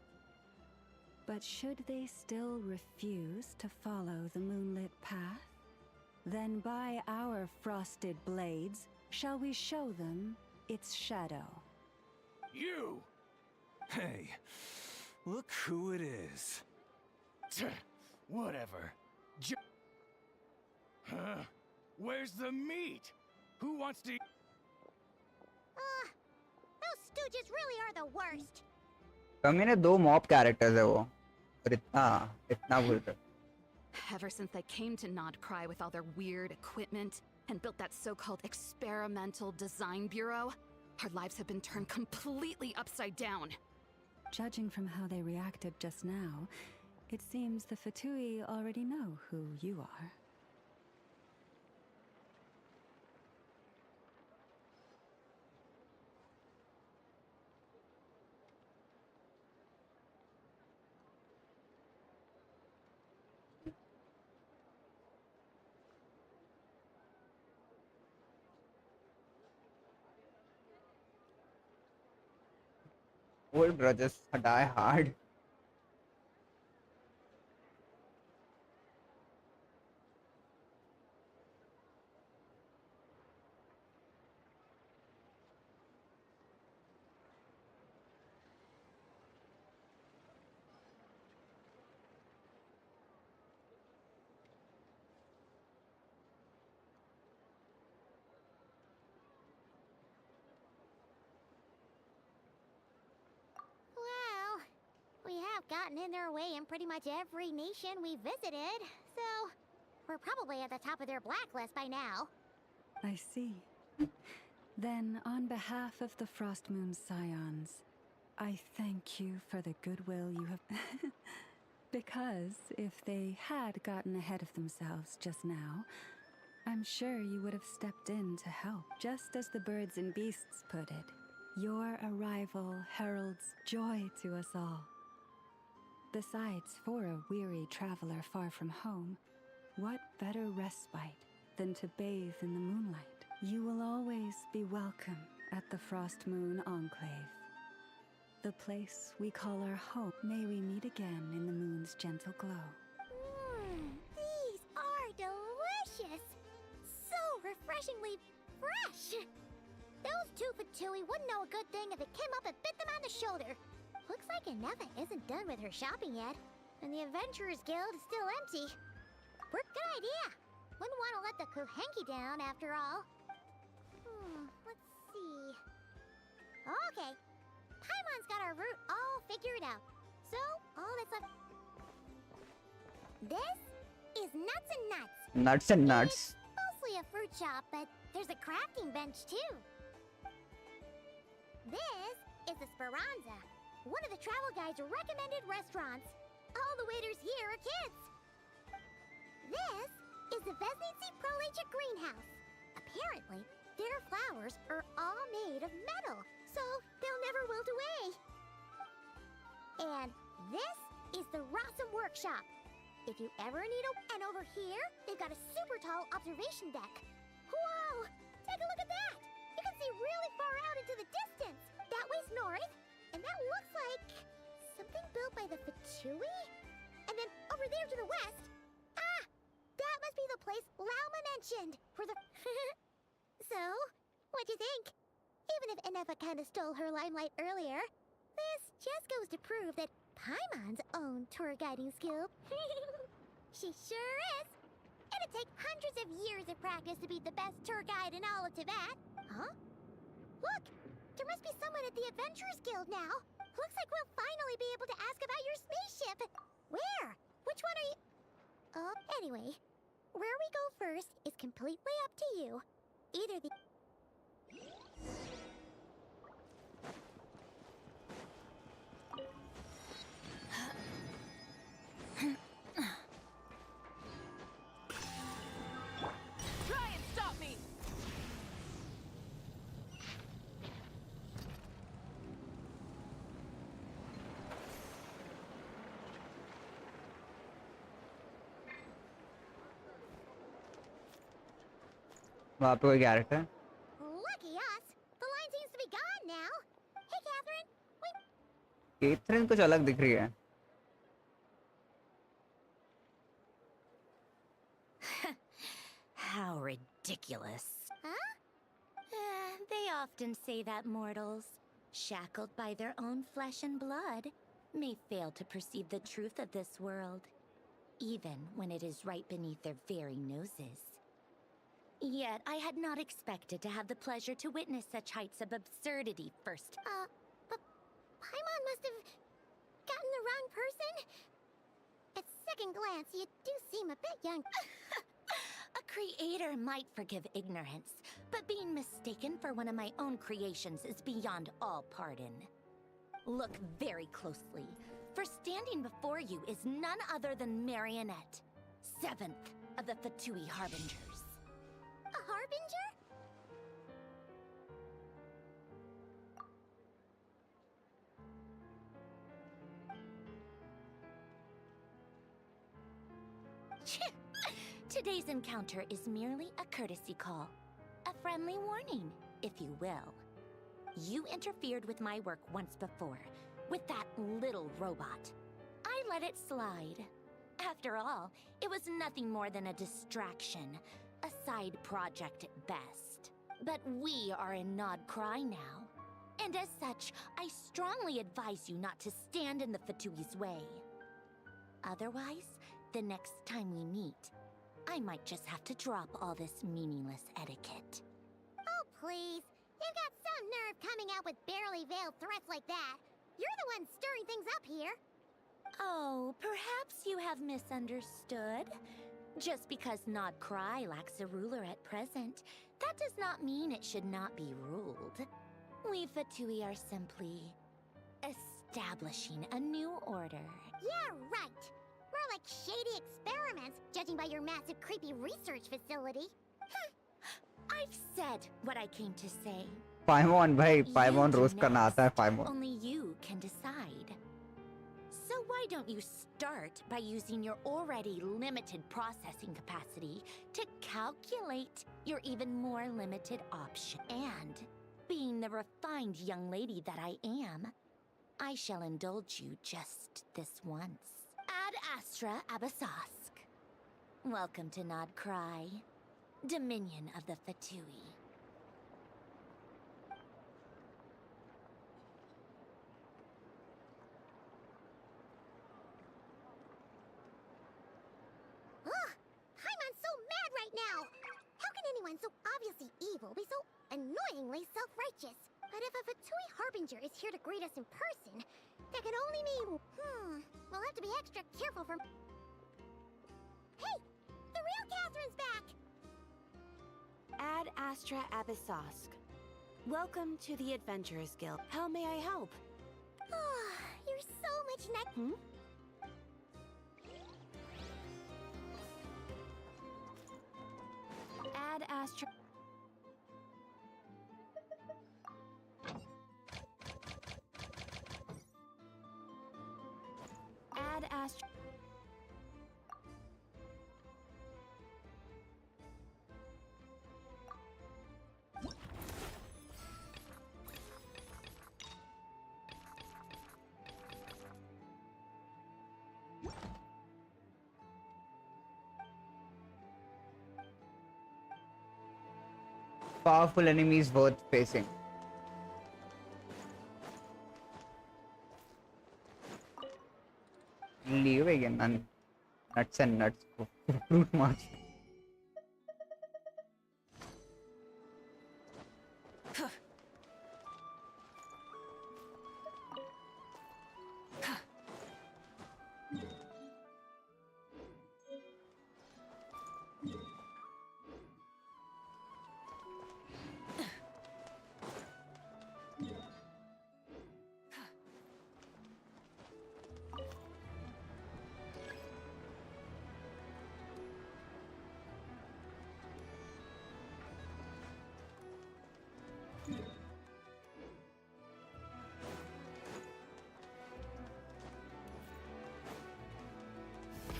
But should they still refuse to follow the moonlit path, then by our frosted blades shall we show them its shadow. You! Hey, look who it is. Whatever. Huh? Where's the meat? Who wants to... really are the worst. कमी ने 2 mob characters है वो और इतना भूल कर Ever since they came to Nodcry with all their weird equipment and built that so-called experimental design bureau, our lives have been turned completely upside down. Judging from how they reacted just now, it seems the Fatui already know who you are. old grudges die hard. Well, we have gotten in their way in pretty much every nation we visited, so we're probably at the top of their blacklist by now. I see. Then, on behalf of the Frost Moon Scions, I thank you for the goodwill you have... Because if they had gotten ahead of themselves just now, I'm sure you would have stepped in to help. Just as the birds and beasts put it, your arrival heralds joy to us all. Besides, for a weary traveler far from home, what better respite than to bathe in the moonlight? You will always be welcome at the Frost Moon Enclave. The place we call our home. May we meet again in the moon's gentle glow. These are delicious! So refreshingly fresh! Those two Fatui wouldn't know a good thing if it came up and bit them on the shoulder. Looks like Anefa isn't done with her shopping yet, and the Adventurers Guild is still empty. Good idea! Wouldn't want to let the Kuhenki down, after all. Let's see... Okay. Paimon's got our route all figured out. So, all that's left... This is Nuts and Nuts. Nuts and Nuts. It's mostly a fruit shop, but there's a crafting bench, too. This is the Speranza, one of the travel guide's recommended restaurants. All the waiters here are kids. This is the Vesnici Prolecha greenhouse. Apparently, their flowers are all made of metal, so they'll never wilt away. And this is the Rossum Workshop. If you ever need a... And over here, they've got a super tall observation deck. Whoa! Take a look at that! You can see really far out into the distance. That way's north, and that looks like... something built by the Fatui? And then over there to the west... Ah! That must be the place LAUMA mentioned for the... So, what'd you think? Even if Anefa kinda stole her limelight earlier, this just goes to prove that Paimon's own tour guiding skill. She sure is! It'd take hundreds of years of practice to be the best tour guide in all of Tibet. Huh? Look! There must be someone at the Adventurers Guild now. Looks like we'll finally be able to ask about your spaceship. Where? Which one are you... Oh, anyway. Where we go first is completely up to you. Either the... Try and stop me! वहाँ पे कोई character है? Lucky us! The line seems to be gone now. Hey, Catherine! Wait! Catherine कुछ अलग दिख रही है. How ridiculous. Huh? They often say that mortals, shackled by their own flesh and blood, may fail to perceive the truth of this world, even when it is right beneath their very noses. Yet I had not expected to have the pleasure to witness such heights of absurdity first. But Paimon must have gotten the wrong person. At second glance, you do seem a bit young. A creator might forgive ignorance, but being mistaken for one of my own creations is beyond all pardon. Look very closely, for standing before you is none other than Marionette, 7th of the Fatui Harbingers. A harbinger? Today's encounter is merely a courtesy call. A friendly warning, if you will. You interfered with my work once before, with that little robot. I let it slide. After all, it was nothing more than a distraction, a side project at best. But we are in Nod Cry now. And as such, I strongly advise you not to stand in the Fatui's way. Otherwise, the next time we meet, I might just have to drop all this meaningless etiquette. Oh, please. You've got some nerve coming out with barely veiled threats like that. You're the one stirring things up here. Oh, perhaps you have misunderstood. Just because Nod Cry lacks a ruler at present, that does not mean it should not be ruled. We Fatui are simply establishing a new order. Yeah, right. More like shady experiments, judging by your massive creepy research facility. I've said what I came to say. पाइमॉन भाई पाइमॉन You rose do करना आता है next. पाइमॉन. Only you can decide. So why don't you start by using your already limited processing capacity to calculate your even more limited option? And, being the refined young lady that I am, I shall indulge you just this once. Ad Astra Abasask. Welcome to Nod Cry, Dominion of the Fatui. Ugh! Paimon's so mad right now! How can anyone so obviously evil be so annoyingly self-righteous? But if a Fatui Harbinger is here to greet us in person, that can only mean... We'll have to be extra careful from... Hey! The real Catherine's back! Ad Astra Abyssosque. Welcome to the Adventurers Guild. How may I help? You're so much nice... Ad Astra. Ad Astra. Powerful enemies worth facing. Leave again and nuts and nuts. Fruit march.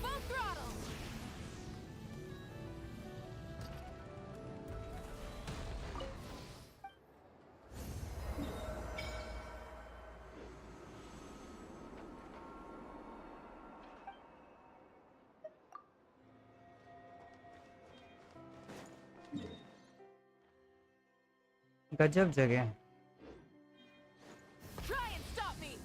Full throttle! गजब जगह है. Try and stop me!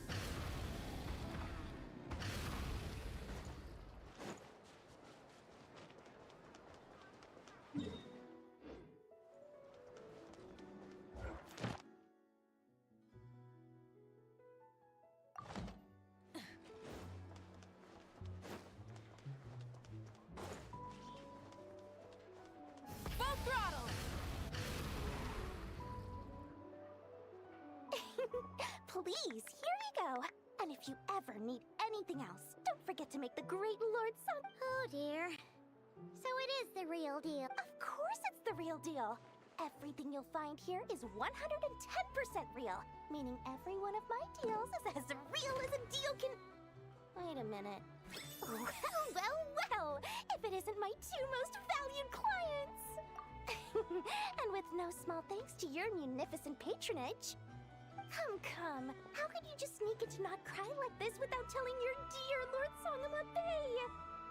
Please, here you go. And if you ever need anything else, don't forget to make the great Lord Sun. Oh dear. So it is the real deal. Of course it's the real deal. Everything you'll find here is 110% real, meaning every one of my deals is as real as a deal can. Wait a minute. Well, if it isn't my two most valued clients. And with no small thanks to your munificent patronage. Come. How could you just sneak into Not Cry like this without telling your dear Lord Sangama Bay?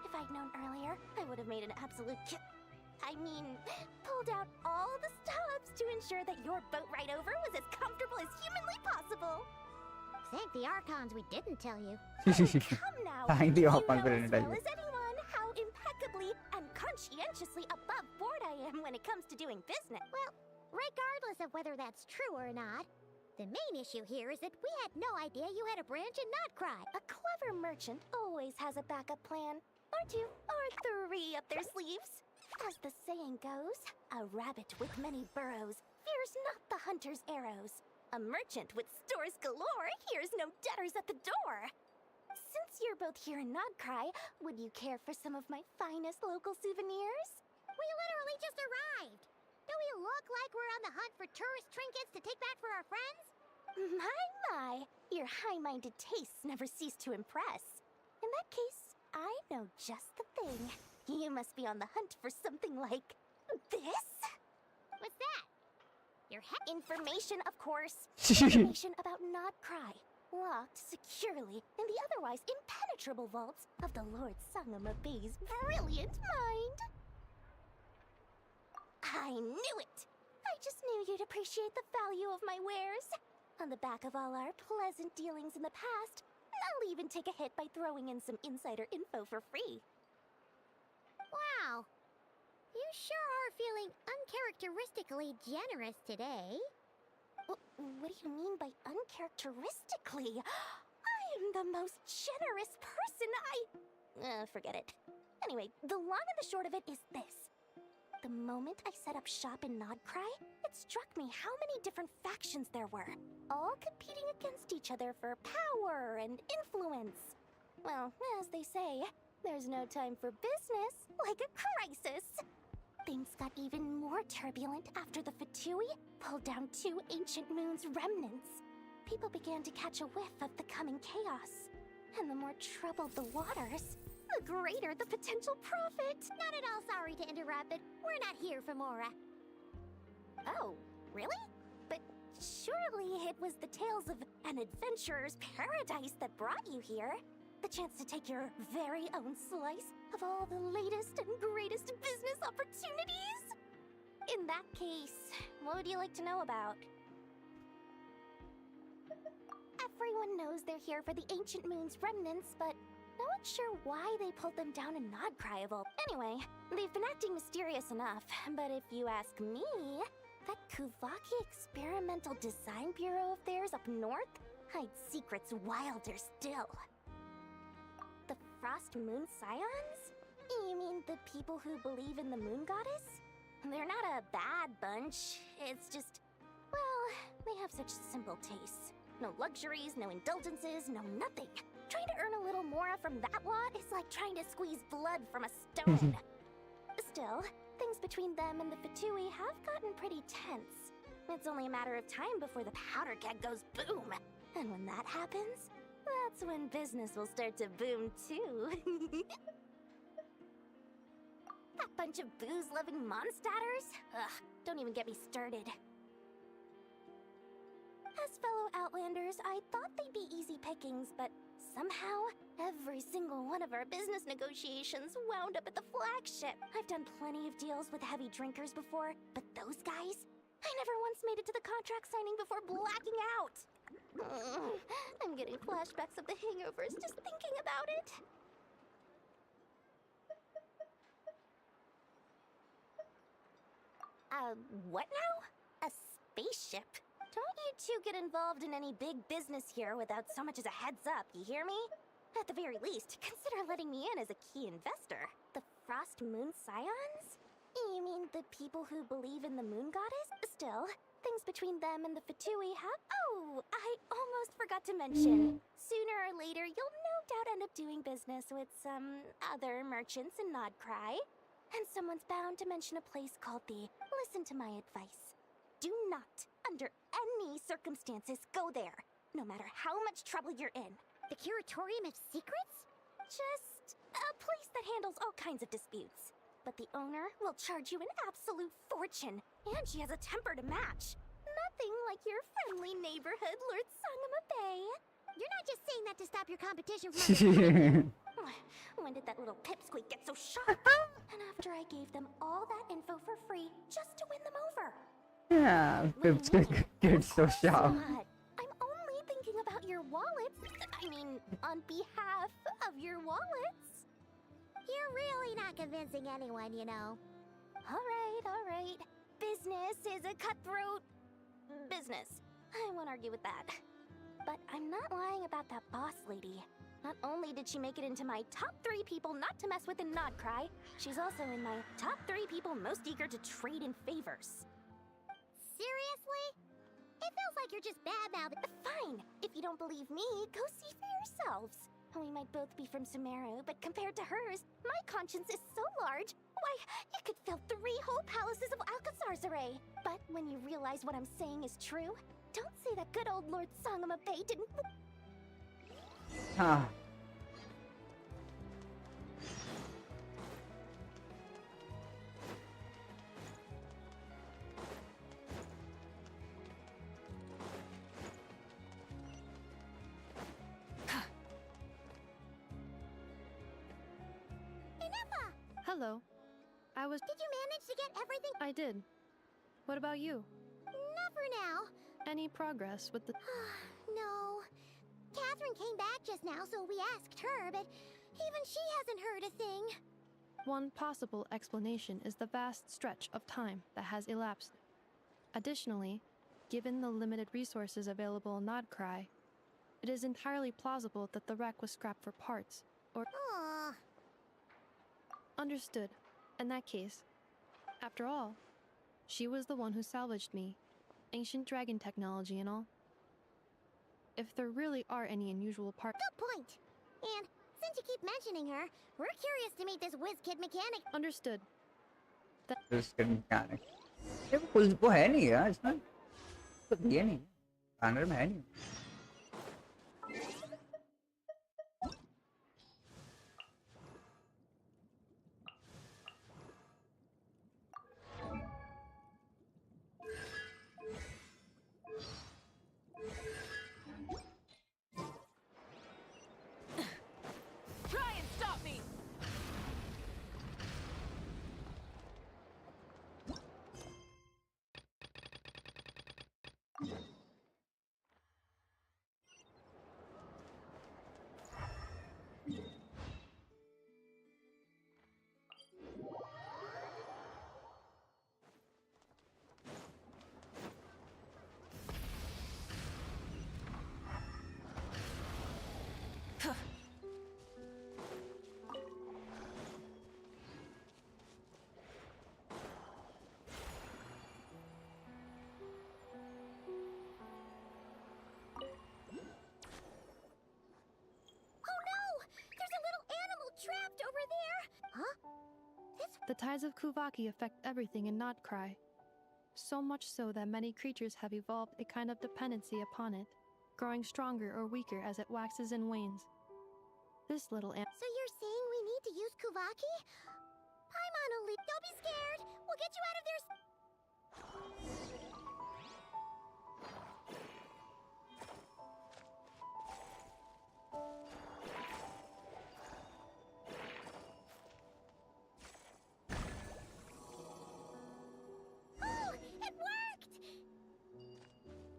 If I'd known earlier, I would have made an absolute pulled out all the stops to ensure that your boat ride over was as comfortable as humanly possible. Thank the Archons we didn't tell you. Come now. Thank the You know Archons we as didn't tell well you. as anyone how impeccably and conscientiously above board I am when it comes to doing business. Well, regardless of whether that's true or not, the main issue here is that we had no idea you had a branch in Notcry. A clever merchant always has a backup plan, or two, or three up their sleeves. As the saying goes, a rabbit with many burrows fears not the hunter's arrows. A merchant with stores galore hears no debtors at the door. Since you're both here in Nodcry, would you care for some of my finest local souvenirs? We literally just arrived. Do we look like we're on the hunt for tourist trinkets to take back for our friends? My, your high-minded tastes never cease to impress. In that case, I know just the thing. You must be on the hunt for something like this? What's that? Your information, of course. Information about Nodcry, locked securely in the otherwise impenetrable vaults of the Lord Sangama Bay's brilliant mind. I knew it! I just knew you'd appreciate the value of my wares. On the back of all our pleasant dealings in the past, I'll even take a hit by throwing in some insider info for free. Wow. You sure are feeling uncharacteristically generous today. What do you mean by uncharacteristically? I am the most generous person forget it. Anyway, the long and the short of it is this. The moment I set up shop in Nodcry, it struck me how many different factions there were, all competing against each other for power and influence. Well, as they say, there's no time for business like a crisis. Things got even more turbulent after the Fatui pulled down 2 ancient moon's remnants. People began to catch a whiff of the coming chaos. And the more troubled the waters, the greater the potential profit. Not at all sorry to interrupt, but we're not here for Mora. Oh, really? But surely it was the tales of an adventurer's paradise that brought you here. The chance to take your very own slice of all the latest and greatest business opportunities? In that case, what would you like to know about? Everyone knows they're here for the Ancient Moon's remnants, but no one's sure why they pulled them down in Nodcry of all. Anyway, they've been acting mysterious enough, but if you ask me, that Kuvaki Experimental Design Bureau of theirs up north hides secrets wilder still. The Frost Moon Scions? You mean the people who believe in the Moon Goddess? They're not a bad bunch, it's just, well, they have such simple tastes. No luxuries, no indulgences, no nothing. Trying to earn a little more from that lot is like trying to squeeze blood from a stone. Still, things between them and the Fatui have gotten pretty tense. It's only a matter of time before the powder keg goes boom. And when that happens, that's when business will start to boom too. That bunch of booze-loving monstatters? Ugh, don't even get me started. As fellow Outlanders, I thought they'd be easy pickings, but somehow, every single one of our business negotiations wound up at the flagship. I've done plenty of deals with heavy drinkers before, but those guys? I never once made it to the contract signing before blacking out. I'm getting flashbacks of the hangovers just thinking about it. What now? A spaceship? Don't you two get involved in any big business here without so much as a heads up, you hear me? At the very least, consider letting me in as a key investor. The Frost Moon Scions? You mean the people who believe in the Moon Goddess? Still, things between them and the Fatui have... Oh, I almost forgot to mention. Sooner or later, you'll no doubt end up doing business with some other merchants in Nodcry. And someone's bound to mention a place called the... Listen to my advice. Do not, under any circumstances, go there. No matter how much trouble you're in. The Curatorium of Secrets? Just a place that handles all kinds of disputes. But the owner will charge you an absolute fortune, and she has a temper to match. Nothing like your friendly neighborhood, Lord Sangama Bay. You're not just saying that to stop your competition from... When did that little pipsqueak get so sharp? And after I gave them all that info for free just to win them over. Yeah, Pipsqueak gets so sharp. Not. I'm only thinking about your wallets. I mean, on behalf of your wallets. You're really not convincing anyone, you know. All right. Business is a cutthroat business. I won't argue with that. But I'm not lying about that boss lady. Not only did she make it into my top 3 people not to mess with in Nodcry, she's also in my top 3 people most eager to trade in favors. Seriously? It feels like you're just bad-mouthing. Fine. If you don't believe me, go see for yourselves. We might both be from Sumeru, but compared to hers, my conscience is so large. Why, it could fill 3 whole palaces of Alcazar's array. But when you realize what I'm saying is true, don't say that good old Lord Sangama Bay didn't... Huh. Hello. Did you manage to get everything? I did. What about you? Not for now. Any progress with the... No. Catherine came back just now, so we asked her, but even she hasn't heard a thing. One possible explanation is the vast stretch of time that has elapsed. Additionally, given the limited resources available in Nodcry, it is entirely plausible that the wreck was scrapped for parts, or... Aww. Understood. In that case, after all, she was the one who salvaged me. Ancient dragon technology and all. If there really are any unusual parts... Good point! And since you keep mentioning her, we're curious to meet this whiz-kid mechanic. Understood. Whiz-kid mechanic. ये वो है नहीं यार इसमें तो दिए नहीं banner में है नहीं The tides of Kuvaki affect everything in Nodcry. So much so that many creatures have evolved a kind of dependency upon it, growing stronger or weaker as it waxes and wanes. This little So you're saying we need to use Kuvaki? Paimon will leave. Don't be scared. We'll get you out of there.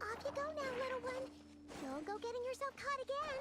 Off you go now, little one. Don't go getting yourself caught again.